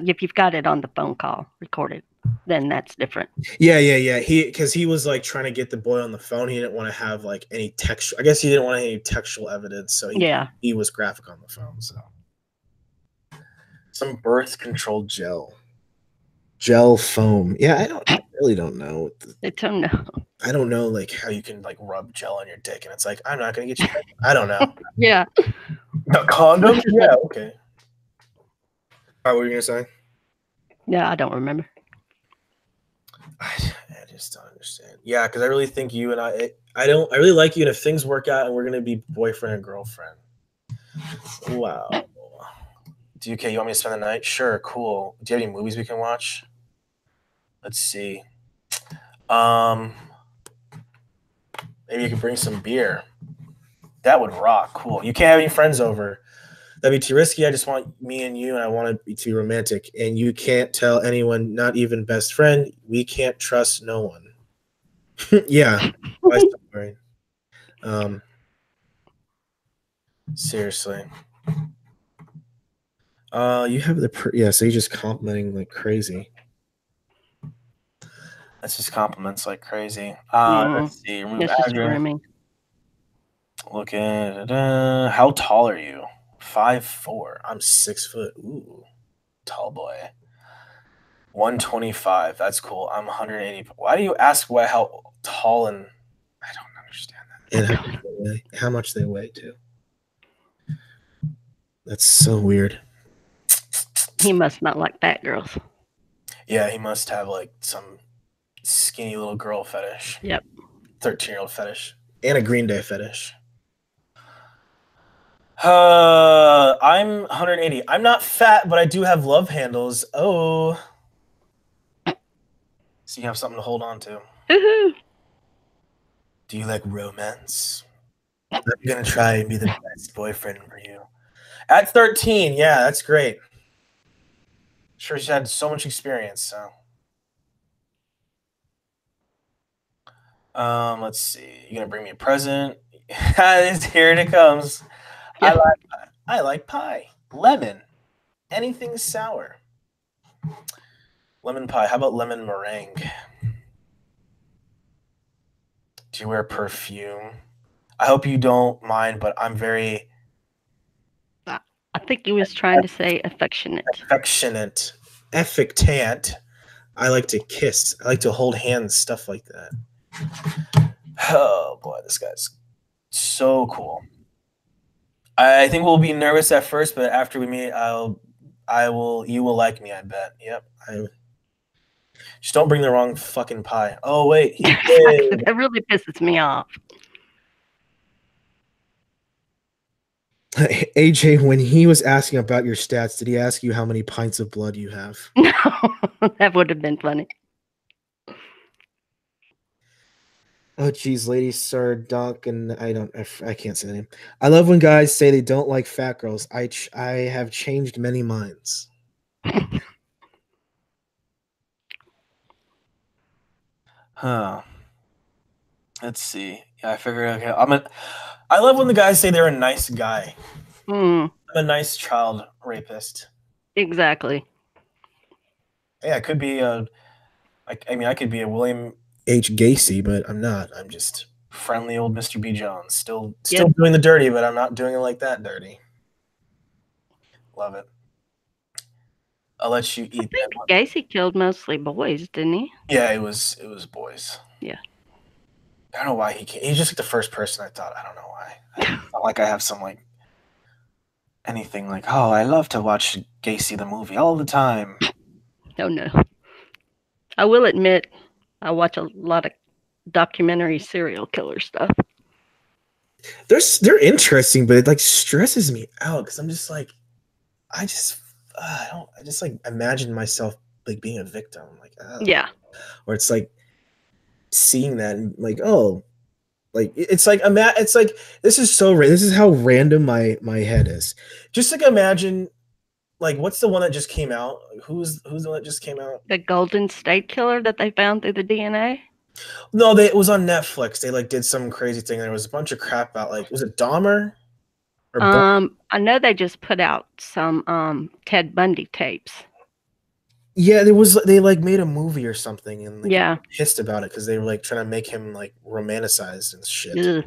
If you've got it on the phone call recorded, then that's different. Yeah. Because he was like trying to get the boy on the phone. He didn't want to have like any textual. I guess he didn't want any textual evidence, so he was graphic on the phone. So some birth control gel foam. Yeah, I really don't know. I don't know. I don't know like how you can like rub gel on your dick, and it's like, I'm not gonna get you pregnant. I don't know. Yeah. No condom? Yeah, okay. All right, what were you gonna say? Yeah, I don't remember. I just don't understand. Yeah, because I really think you and I really like you, and if things work out and we're gonna be boyfriend and girlfriend. Wow. Okay, you want me to spend the night? Sure, cool. Do you have any movies we can watch? Let's see. Maybe you could bring some beer. That would rock. Cool. You can't have any friends over. That'd be too risky. I just want me and you, and I want it to be romantic. And you can't tell anyone, not even best friend. We can't trust no one. Yeah. Seriously. You have so you're just complimenting like crazy. That's just compliments like crazy. Let's see. It's just grooming. Look at how tall are you? 5'4". I'm 6 foot. Ooh, tall boy. 125. That's cool. I'm 180. Why do you ask how tall and I don't understand that. And how much they weigh too. That's so weird. He must not like fat girls. Yeah, he must have like some skinny little girl fetish. Yep. 13-year-old fetish. And a Green Day fetish. I'm 180. I'm not fat, but I do have love handles. Oh. So you have something to hold on to. Woohoo! Do you like romance? I'm gonna try and be the best boyfriend for you. At 13, yeah, that's great. Sure, she's had so much experience. So, let's see. You gonna bring me a present? Here it comes. Yeah. I like pie. Lemon. Anything sour. Lemon pie. How about lemon meringue? Do you wear perfume? I hope you don't mind, but I'm very I think he was trying to say affectionate. affectionate, affectant. I like to kiss. I like to hold hands, stuff like that. Oh boy, this guy's so cool. I think we'll be nervous at first, but after we meet, you will like me. I bet. Yep. Just don't bring the wrong fucking pie. Oh wait, he did. That really pisses me off. AJ, when he was asking about your stats, did he ask you how many pints of blood you have? No, that would have been funny. Oh geez, lady, sir, dunk, and I can't say the name. I love when guys say they don't like fat girls. I have changed many minds. Huh. Let's see. Yeah, I figured. Okay, I love when the guys say they're a nice guy. Mm. I'm a nice child rapist. Exactly. Yeah, I could be a. I mean, I could be a William H. Gacy, but I'm not. I'm just friendly old Mr. B. Jones. Still doing the dirty, but I'm not doing it like that dirty. Love it. I'll let you eat I think that one. Gacy killed mostly boys, didn't he? Yeah, it was boys. Yeah. I don't know why he came. He's just like the first person I thought. I don't know why. It's not like I have some like anything like, oh, I love to watch Gacy the movie all the time. Oh no. I will admit, I watch a lot of documentary serial killer stuff. They're interesting, but it like stresses me out because I'm just like, I just like imagine myself like being a victim, like Yeah. or it's like seeing that and like like it's like it's like this is how random my head is. Just like imagine like what's the one that just came out? Who's the one that just came out? The Golden State Killer that they found through the DNA. No, it was on Netflix. They like did some crazy thing. There was a bunch of crap about like was it Dahmer? I know they just put out some Ted Bundy tapes. Yeah, they like made a movie or something and like pissed about it because they were like trying to make him like romanticized and shit. Ugh.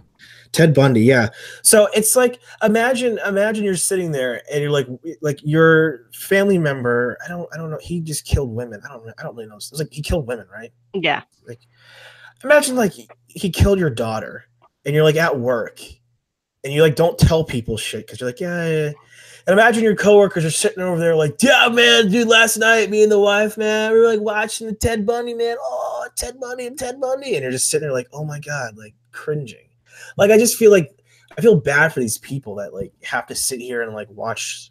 Ted Bundy, yeah. So it's like imagine you're sitting there and you're like your family member. I don't know. He just killed women. I don't really know. It's like he killed women, right? Yeah. Like imagine like he killed your daughter and you're like at work and you like don't tell people shit because you're like yeah. And imagine your coworkers are sitting over there like, yeah, man, dude, last night, me and the wife, man, we were like watching the Ted Bundy, man. Oh, Ted Bundy. And you're just sitting there like, oh my God, like cringing. Like, I feel bad for these people that like have to sit here and like watch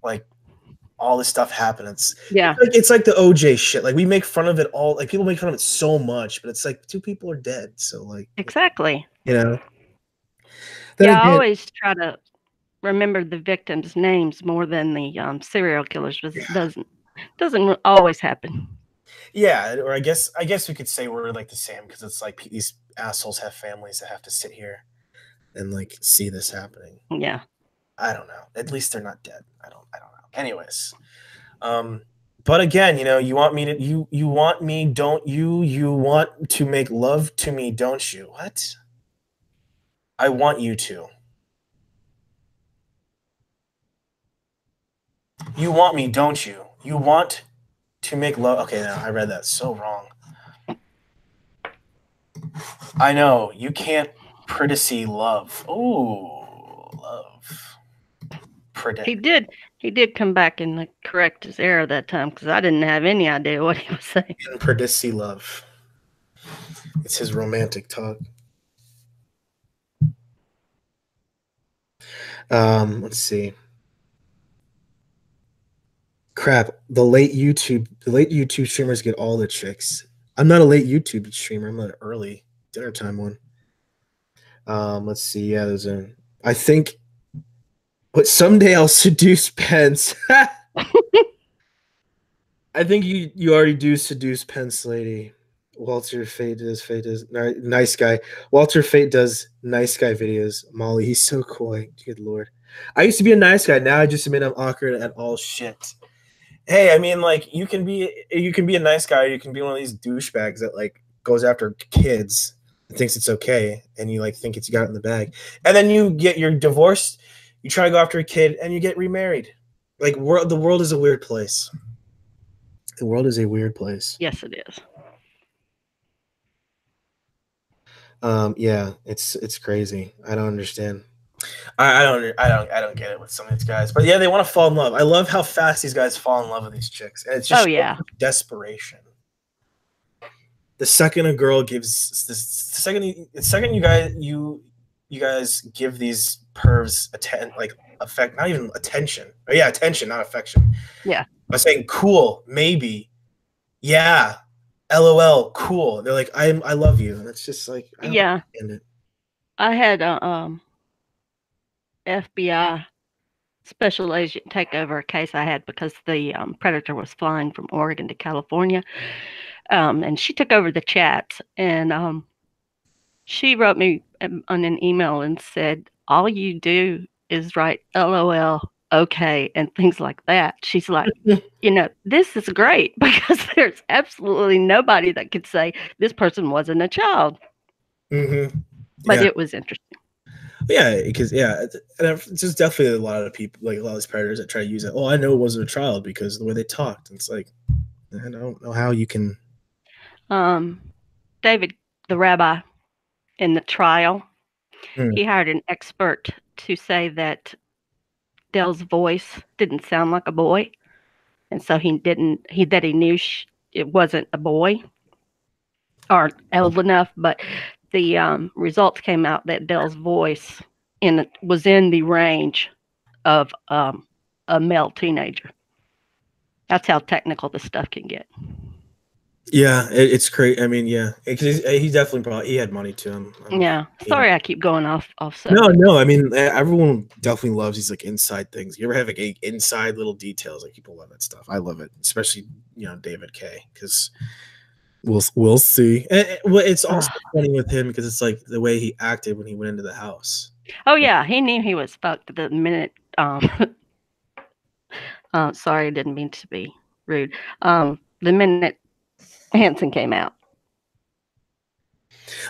like all this stuff happen. It's like the OJ shit. Like we make fun of it all. Like people make fun of it so much, but it's like 2 people are dead. So like, exactly. You know? I always try to remember the victims' names more than the serial killers, but it doesn't always happen. Yeah, or I guess we could say we're like the same because it's like these assholes have families that have to sit here and like see this happening. Yeah. I don't know. At least they're not dead. I don't know. Anyways, but again, you want me to you want me, don't you? You want to make love to me, don't you? What? I want you to. You want me, don't you? You want to make love. Okay, now I read that so wrong. I know you can't privacy love. Oh, love. Predict. He did come back and correct his error that time because I didn't have any idea what he was saying. Privacy love. It's his romantic talk. Let's see. crap. The late YouTube streamers get all the chicks. I'm not a late YouTube streamer. I'm an early dinner time one. Let's see. Yeah, there's a. I think. But someday I'll seduce Pence. I think you already do seduce Pence, lady. Walter Fate does nice guy. Walter Fate does nice guy videos. Molly, he's so coy. Good lord. I used to be a nice guy. Now I just admit I'm awkward at all shit. Hey, I mean, like you can be a nice guy. Or you can be one of these douchebags that like goes after kids and thinks it's okay, and you like think it's got it in the bag, and then you're divorced. You try to go after a kid, and you get remarried. Like the world is a weird place. The world is a weird place. Yes, it is. Yeah, it's crazy. I don't understand. I don't get it with some of these guys. But yeah, they want to fall in love. I love how fast these guys fall in love with these chicks, and it's just desperation. The second a girl gives the second you guys give these pervs not even attention. Oh, yeah, attention, not affection. Yeah. By saying cool, maybe, yeah, LOL, cool. They're like, I love you, and it's just like, I don't understand it. I had a FBI special agent take over a case I had because the predator was flying from Oregon to California, and she took over the chat, and she wrote me on an email and said, all you do is write LOL, okay, and things like that. She's like, this is great because there's absolutely nobody that could say this person wasn't a child. Mm-hmm. But it was interesting. Yeah, because it's just definitely a lot of people, like a lot of these predators that try to use it. Oh, I know it wasn't a child because of the way they talked. And it's like, I don't know how you can. David, the rabbi in the trial, he hired an expert to say that Dell's voice didn't sound like a boy, and so he knew it wasn't a boy or old enough. But the results came out that Dell's voice was in the range of a male teenager. That's how technical this stuff can get. Yeah, it's great. I mean, yeah, he definitely he had money to him. Yeah, sorry, I keep going off. No. I mean, everyone definitely loves these like inside things. You ever have like inside little details? Like people love that stuff. I love it, especially David K. Because we'll see. It's also funny with him because it's like the way he acted when he went into the house. Oh yeah, he knew he was fucked the minute. Sorry, I didn't mean to be rude. The minute Hanson came out.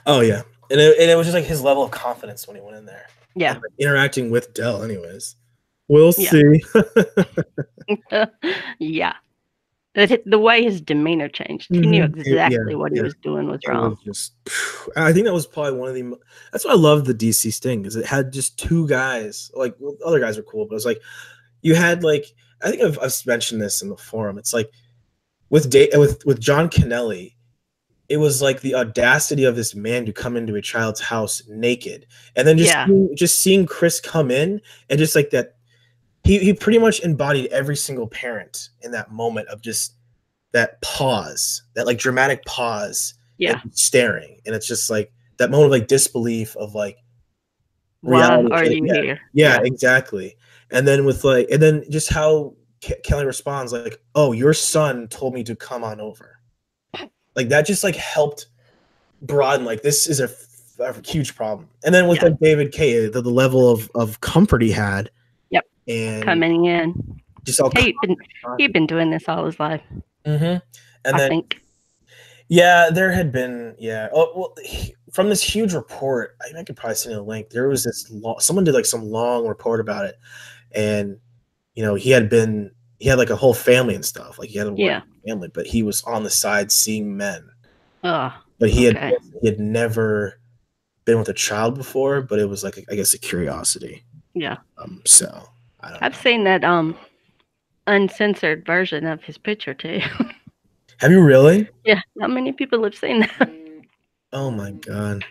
Oh yeah, and it was just like his level of confidence when he went in there. Yeah, and, like, interacting with Dell. Anyways, we'll see. Yeah, the way his demeanor changed, he knew exactly what he was doing was wrong. I think that was probably one of the. That's why I love the DC Sting, because it had just two guys. Like other guys were cool, but it was like you had like I think I've mentioned this in the forum. It's like with John Kennelly, it was like the audacity of this man to come into a child's house naked, and then just seeing Chris come in and just like that. He pretty much embodied every single parent in that moment of just that pause, that like dramatic pause, and staring, and it's just like that moment of like disbelief of like reality. Why are you here? Yeah, exactly. And then just how Kelly responds, like, "Oh, your son told me to come on over." Like that just like helped broaden like this is a huge problem. And then with like David K, the level of comfort he had. And coming in, just all he'd been doing this all his life. And I think. Yeah, there had been from this huge report. I could probably send you a link. There was this someone did like some long report about it, and he had like a whole family and stuff. Like he had a family, but he was on the side seeing men. But he had never been with a child before. But it was like I guess a curiosity. Yeah. So. I've seen that uncensored version of his picture too. Have you really? Yeah. Not many people have seen that. Oh my god.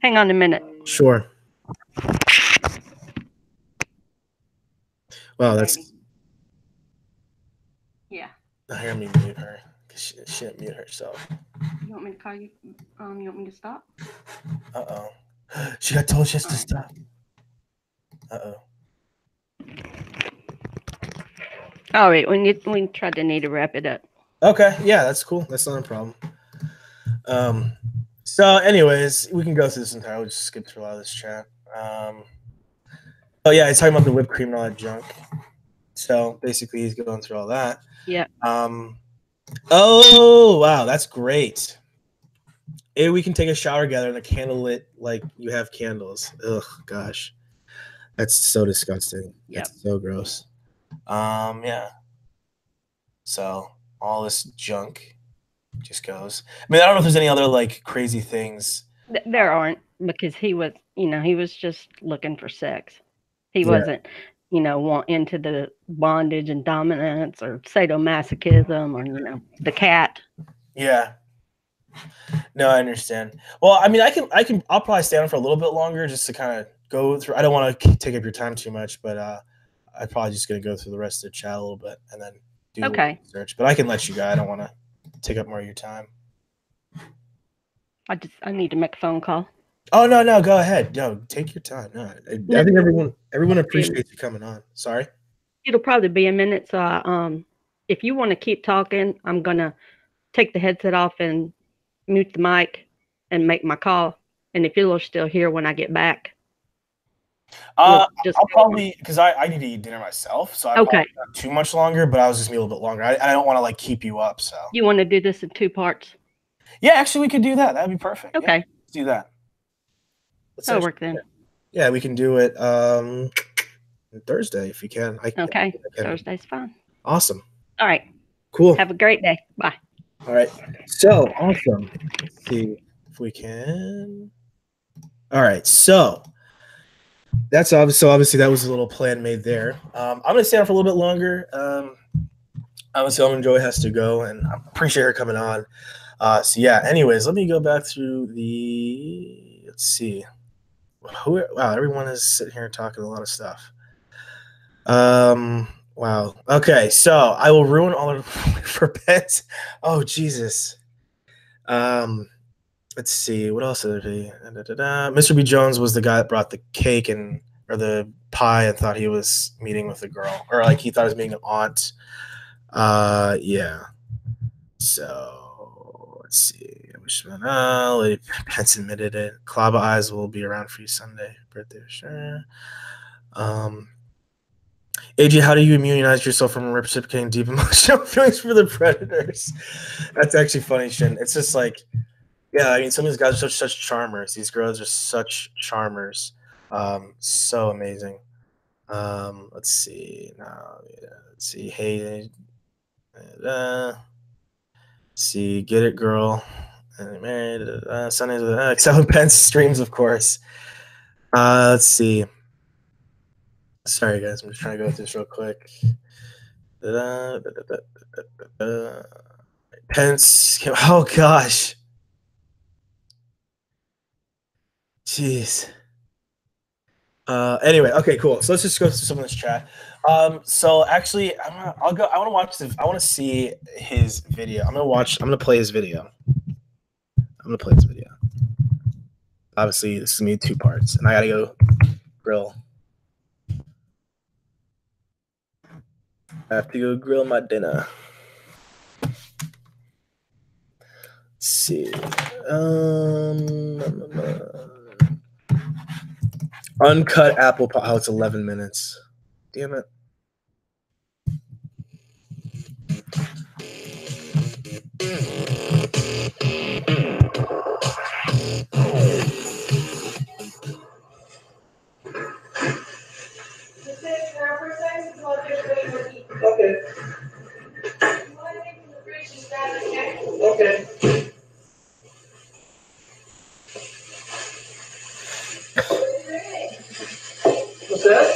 Hang on a minute. Sure. Wow, that's Hear me mute her. She didn't mute herself. You want me to call you? You want me to stop? Uh-oh. She got told she has to stop. Uh-oh. All right, we try to need to wrap it up. Okay, yeah, that's cool. That's not a problem. So anyways, we can go through this entire. We'll just skip through a lot of this chat. Oh yeah, he's talking about the whipped cream and all that junk. So basically, he's going through all that. Yeah. Oh wow, that's great. Hey, we can take a shower together in a candlelit, like you have candles. Ugh, gosh, that's so disgusting. Yep. That's so gross. Yeah. So all this junk just goes. I mean, I don't know if there's any other like crazy things. There aren't, because he was, he was just looking for sex. He wasn't, into the bondage and dominance or sadomasochism or, the cat. Yeah. No, I understand. Well, I mean, I'll probably stay on for a little bit longer just to kind of go through. I don't want to take up your time too much, but I'm probably just going to go through the rest of the chat a little bit and then do the research. But I can let you go. I don't want to take up more of your time. I need to make a phone call. Oh no, go ahead. No, take your time. No, I think everyone appreciates you coming on. Sorry. It'll probably be a minute. So if you want to keep talking, I'm gonna take the headset off and mute the mic and make my call. And if you're still here when I get back, I'll probably, because I need to eat dinner myself, so I probably not too much longer. But I was just a little bit longer. I don't want to like keep you up. So you want to do this in 2 parts? Yeah, actually, we could do that. That'd be perfect. Okay, let's do that. That'll work then. Yeah, we can do it Thursday if you can. Okay, Thursday's fine. Awesome. All right. Cool. Have a great day. Bye. All right. So awesome. Let's see if we can. All right. So that's obviously that was a little plan made there. I'm gonna stay on for a little bit longer. Obviously, Almond Joy has to go, and I appreciate her coming on. So yeah. Anyways, let me go back through the. Let's see. Wow, everyone is sitting here talking a lot of stuff. Wow. Okay, so I will ruin all of for Pence. Oh Jesus. Let's see. What else did he? Mr. B. Jones was the guy that brought the cake or the pie and thought he was meeting with a girl, or like he thought he was meeting an aunt. Yeah. So let's see. Lady Pence admitted it. Klaba Eyes will be around for you Sunday. Birthday, sure. AJ, how do you immunize yourself from reciprocating deep emotional feelings for the predators? That's actually funny, Shin. It's just like, yeah, I mean, some of these guys are such charmers. These girls are such charmers. So amazing. Let's see. Let's see. Hey, let's see. Get it, girl. Married. Sundays with except Pence streams, of course. Let's see. Sorry, guys. I'm just trying to go through this real quick. Pence. Oh gosh. Jeez. Anyway, okay, cool. So let's just go through some of this chat. So actually, I want to watch I want to see his video. I'm gonna play his video. Obviously, this is me in 2 parts, and I gotta go grill. I have to go grill my dinner. Let's see. Uncut apple pie. Oh, it's 11 minutes. Damn it. Okay. Okay. What's that?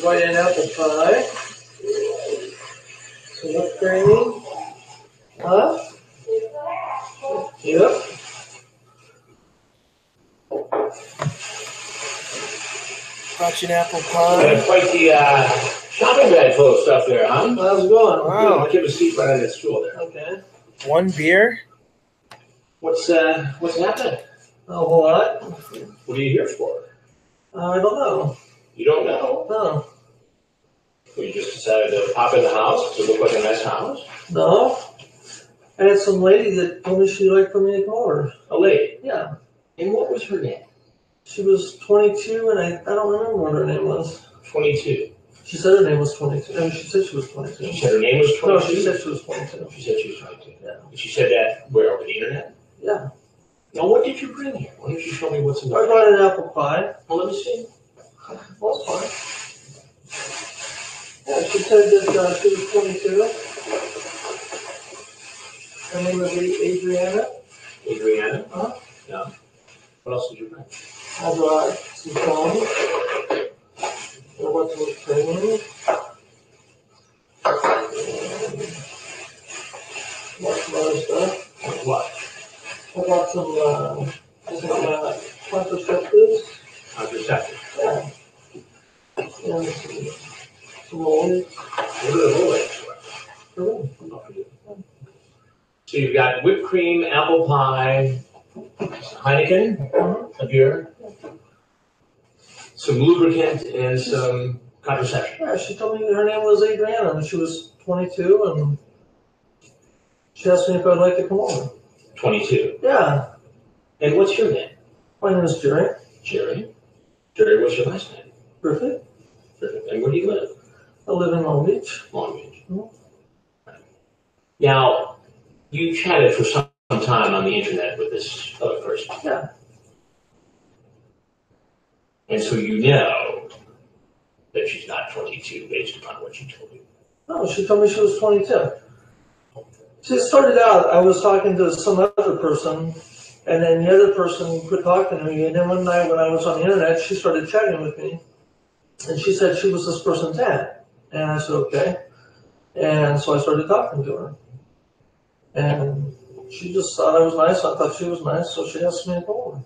White and apple pie. Some whipped cream. Huh? Yep. Brought you an apple pie. Quite the shopping bag full of stuff there, huh? How's it going? Wow. I'll give a seat right on that stool there. Okay. One beer? What's happening? A whole lot. What are you here for? I don't know. You don't know? No. Well, you just decided to pop in the house to look like a nice house? No. I had some lady that told me she'd like for me to come over. A lady? Yeah. And what was her name? She was 22, and I don't remember what her name was. 22. She said her name was 22. I mean, she said she was 22. She said her name was 22? No, she said she was 22. She said she was 22. Yeah. She said that where, over the internet? Yeah. Now, what did you bring here? Why don't you show me what's in there? I brought an apple pie. Well, let me see. Well, that's fine. Yeah, she said that she was 22. Her name was Adriana. Adriana? Uh-huh. Yeah. What else did you bring? I brought some phones. I brought some cream. Lots of other stuff. Like what? I brought some contraceptives. Contraceptives? Yeah. And some rollies. What are the rollies? So you've got whipped cream, apple pie, Heineken, a beer, some lubricant, and some contraception. Yeah, she told me her name was Adriana, and she was 22, and she asked me if I'd like to come over. 22? Yeah. And what's your name? My name is Jerry. Jerry? Jerry, what's your last name? Griffith. Griffith. And where do you live? I live in Long Beach. Long Beach. Mm-hmm. Now, you chatted for some time on the internet with this other person. Yeah. And so you know that she's not 22 based upon what she told you. No, she told me she was 22. She started out, I was talking to some other person, and then the other person quit talking to me, and then one night when I was on the internet, she started chatting with me, and she said she was this person's aunt. And I said, okay. And so I started talking to her. And she just thought I was nice. I thought she was nice, so she asked me to come over.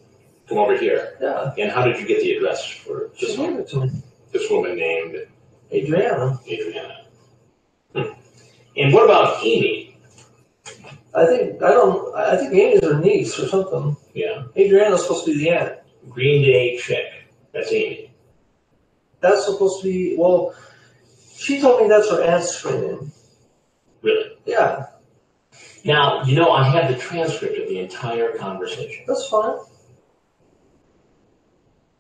Come over here? Yeah. And how did you get the address for She gave it to me. This woman named Adriana. Adriana. And what about Amy? I think Amy's her niece or something. Yeah. Adriana's supposed to be the aunt. Green Day chick. That's Amy. That's supposed to be, well, she told me that's her aunt's screen name. Really? Yeah. Now, you know, I have the transcript of the entire conversation. That's fine.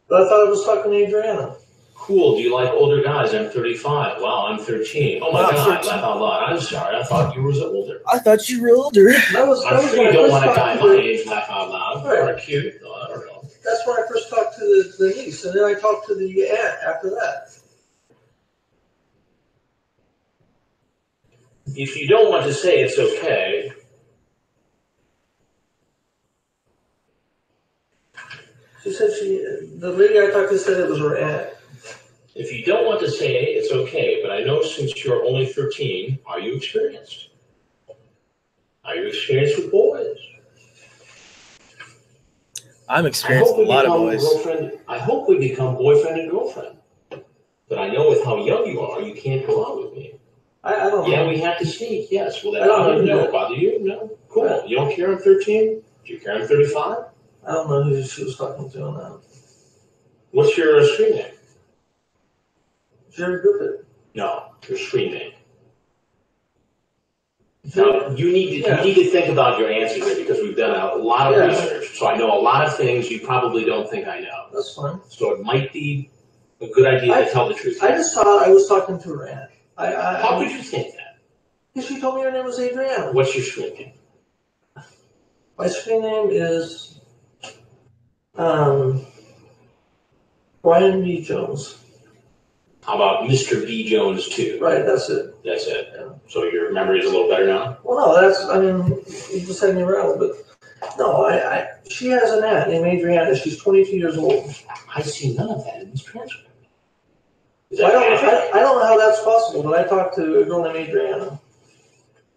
But I thought I was talking to Adriana. Cool. Do you like older guys? I'm 35. Wow, I'm 13. Oh my God, 13. Laugh out loud. I'm sorry. I thought you were older. I thaught you were older. I'm sure you don't want a guy my age laugh out loud. Right. Or cute. I don't know. That's when I first talked to the niece, and then I talked to the aunt after that. If you don't want to say it's okay. She said the lady I talked to said it was her aunt. If you don't want to say it's okay, but I know since you're only 13, are you experienced? Are you experienced with boys? I'm experienced with a lot of boys. I hope we become boyfriend and girlfriend. But I know with how young you are, you can't go out with me. I don't know. Yeah, we have to sneak, yes. Will that bother you? No. Bother you? No. Cool. Right. You don't care I'm 13? Do you care I'm 35? I don't know who she was talking to on that. What's your screen name? Jerry Griffith. No, your screen name. Now, you need to think about your answer here because we've done a lot of research. So I know a lot of things you probably don't think I know. That's fine. So it might be a good idea to tell the truth. I just thought I was talking to her aunt. How could you think that? Because she told me her name was Adriana. What's your screen name? My screen name is Brian B. Jones. How about Mr. B. Jones too? Right, that's it. That's it. Yeah. So your memory is a little better now? Well, no, you just had me around, but no, she has an aunt named Adriana. She's 22 years old. I see none of that in this transcript. I don't know how that's possible, but I talked to a girl named Adriana.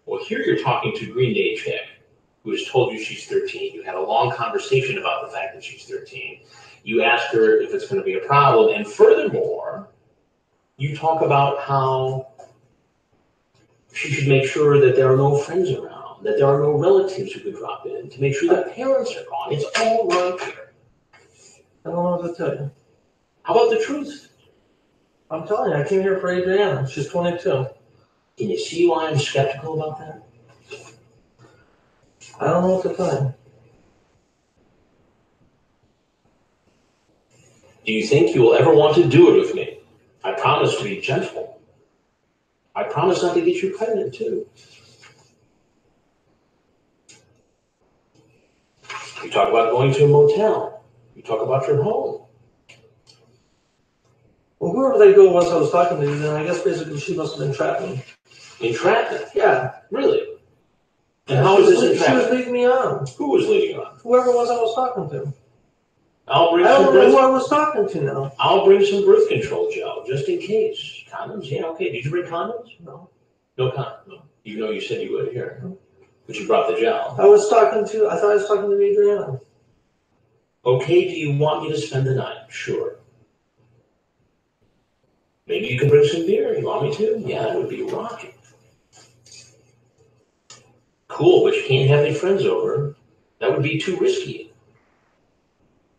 Well, here you're talking to Green Day chick, who has told you she's 13. You had a long conversation about the fact that she's 13. You asked her if it's going to be a problem, and furthermore, You talk about how she should make sure that there are no friends around, that there are no relatives who could drop in, to make sure the parents are gone. It's all right here. I don't know what to tell you. How about the truth? I'm telling you, I came here for Adriana. She's 22. Can you see why I'm skeptical about that? I don't know what to tell you. Do you think you will ever want to do it with me? I promise to be gentle. I promise not to get you pregnant, too. You talk about going to a motel. You talk about your home. Well, whoever they go was I was talking to, then I guess basically she must have entrapped me. Entrapment? Yeah. Really? And Yeah, how was this She was entrapment? leading me on. Who was leading on? Whoever it was I was talking to. I'll bring I some don't know who I birth. was talking to now. I'll bring some birth control gel just in case. Condoms? Yeah, okay. Did you bring condoms? No. No condoms. No. Even though you said you would here, but you brought the gel. I thought I was talking to Adriana. Okay, do you want me to spend the night? Sure. Maybe you can bring some beer. You want me to? Yeah, it would be rocking. Cool, but you can't have any friends over. That would be too risky.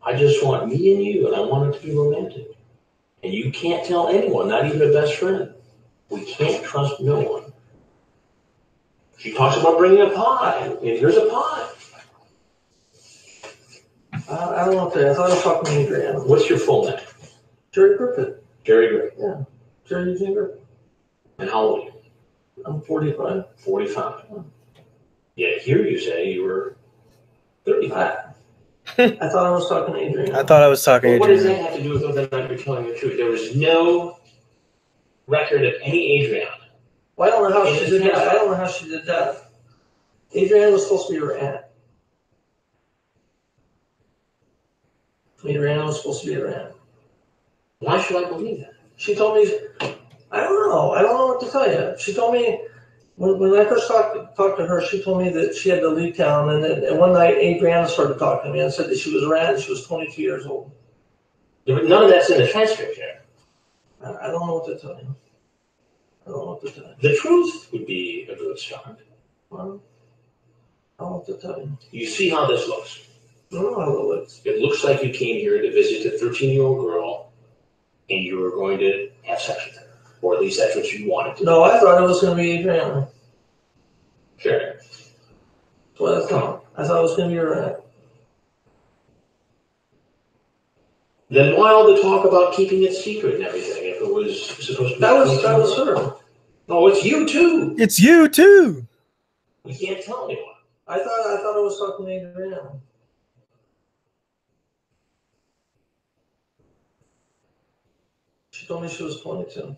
I just want me and you, and I want it to be romantic. And you can't tell anyone, not even a best friend. We can't trust no one. She talks about bringing a pie, and here's a pie. I don't know what to tell you. I thought I was talking to Adriana. What's your full name? Jerry Griffith. Jerry Gray. Yeah. Jerry Eugene Griffith. And how old are you? I'm 45. 45. Yeah, here you say you were 35. I thought I was talking to Adriana. I thought I was talking to What does Adriana. that have to do with whether or not you're telling the truth? There was no record of any Adriana. Well, I don't know how she did that. I don't know how she did that. Adriana was supposed to be her aunt. Adriana was supposed to be her aunt. Why should I believe that? She told me, I don't know. I don't know what to tell you. She told me, when I first talked to her, she told me that she had to leave town. And one night, Adriana started talking to me and said that she was her aunt and she was 22 years old. Yeah, but none of that's in the transcript here. I don't know what to tell you. I don't know what to tell you. The truth would be a good start. Well, I don't know what to tell you. You see how this looks. I don't know how it looks. It looks like you came here to visit a 13-year-old girl and you were going to have sex with her. Or at least that's what you wanted to do. No, I thought it was going to be Adriana. Sure. That's what I thought. I thought it was going to be her aunt. Then why all the talk about keeping it secret and everything if it was supposed to be? That was her. No, it's you too. It's you too. We can't tell anyone. I thought I was talking to Adriana. She told me she was 22.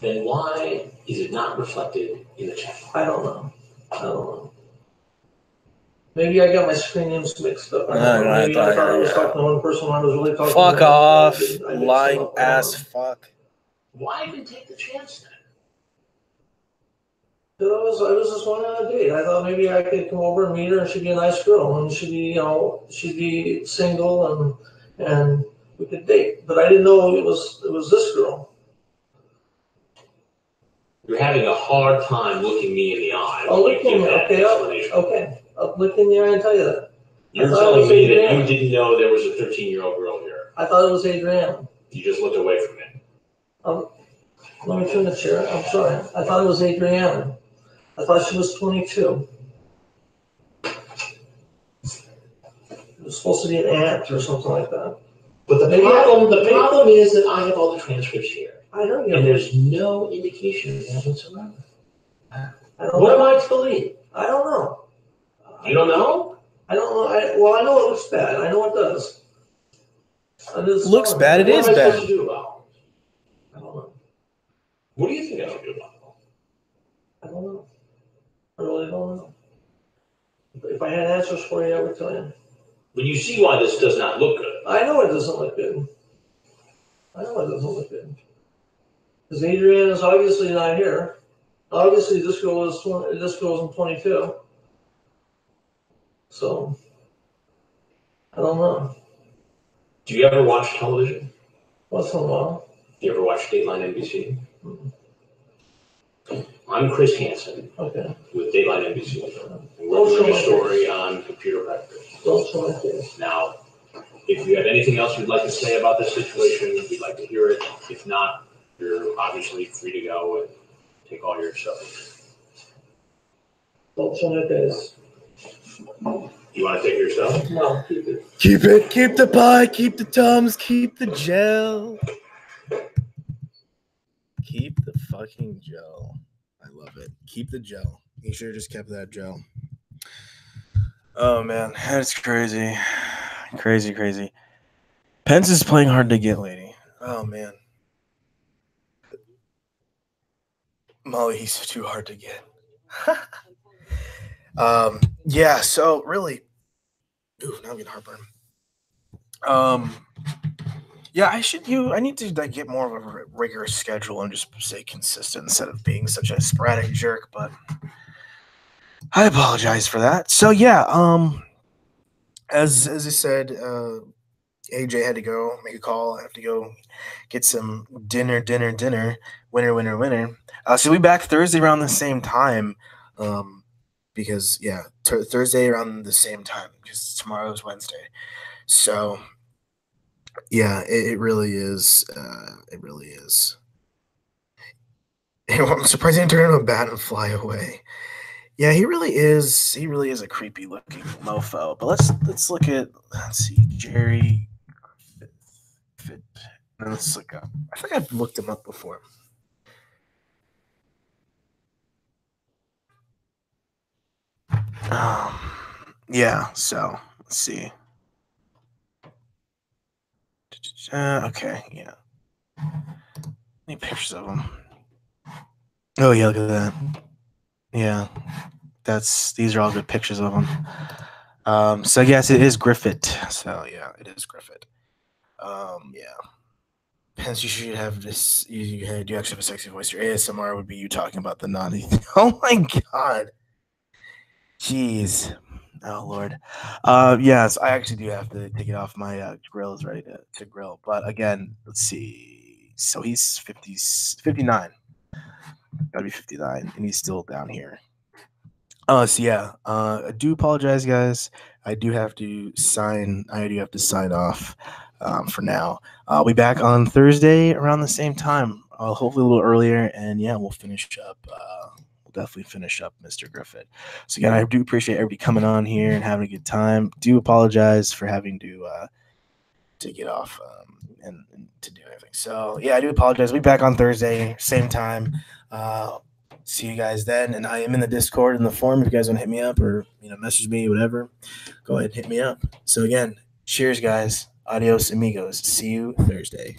Then why is it not reflected in the chat? I don't know. Maybe I got my screen names mixed up. Maybe I thought I was talking to one person when I was really talking Fuck to off, I lying ass fuck. Why even take the chance then? Because I was just going on a date. I thought maybe I could come over and meet her, and she'd be a nice girl, and she'd be single, and we could date. But I didn't know it was this girl. You're having a hard time looking me in the eye. I'll look in the I'll look in the eye and tell you that. You're telling me that you didn't know there was a 13-year-old girl here. I thought it was Adriana. You just looked away from it. Let me turn the chair. I'm sorry. I thought it was Adriana. I thought she was 22. It was supposed to be an aunt or something like that. But the problem is that I have all the transcripts here. I know you. And there's no indication of that whatsoever. What am I to believe? I don't know. You don't know? I don't know. I know it looks bad. I know it does. Looks bad. It is bad. What am I bad. supposed to do about I don't know. What do you think I should do about it? I don't know. I really don't know. If I had answers for you, I would tell you. But you see why this does not look good. I know it doesn't look good. Because Adriana's obviously not here. Obviously, this girl's in 22. So, I don't know. Do you ever watch television? Once in a while. You ever watch Dateline NBC? I'm Chris Hansen with Dateline NBC. And we're doing a story on computer predators. Now, if you have anything else you'd like to say about this situation, we'd like to hear it. If not, you're obviously free to go and take all your stuff. Don't show my face. You want to take your stuff? No, keep it. Keep it. Keep the pie. Keep the Tums. Keep the gel. Keep the fucking gel. I love it. Keep the gel. You should have just kept that gel. Oh, man. That's crazy. Crazy. Pence is playing hard to get, lady. Oh, man. Molly, he's too hard to get. Yeah, so really. Ooh, now I'm getting heartburn. Yeah, I need to get more of a rigorous schedule and just stay consistent instead of being such a sporadic jerk, but I apologize for that. So yeah, as I said, AJ had to go make a call. I have to go get some dinner. Winner. So we'll be back Thursday around the same time. Because yeah, Thursday around the same time because tomorrow's Wednesday. So yeah, it really is. It really is. I'm surprised he didn't turn into a bat and fly away. Yeah, he really is. He really is a creepy looking mofo. But let's look at Jerry. Let's look up. I think I've looked him up before. Yeah, so let's see. Okay, yeah. Any pictures of him? Oh yeah, look at that. Yeah, these are all good pictures of him. So yes, it is Griffith. So yeah, it is Griffith. Yeah. Pence, you should have this. You do actually have a sexy voice. Your ASMR would be you talking about the naughty thing. Oh my god. Jeez. Oh, Lord. Yes, I actually do have to take it off. My grill is ready to grill. But again, let's see. So he's 59. Gotta be 59. And he's still down here. So yeah, I do apologize, guys. I do have to sign off for now. I'll be back on Thursday around the same time. Hopefully a little earlier. And yeah, we'll finish up. Definitely finish up Mr. Griffith. So again, I do appreciate everybody coming on here and having a good time. Do apologize for having to get off and to do anything. So yeah, I do apologize. We'll be back on Thursday, same time. See you guys then. And I am in the Discord in the forum if you guys want to hit me up or message me, whatever. Go ahead and hit me up. So again, cheers, guys. Adios, amigos. See you Thursday.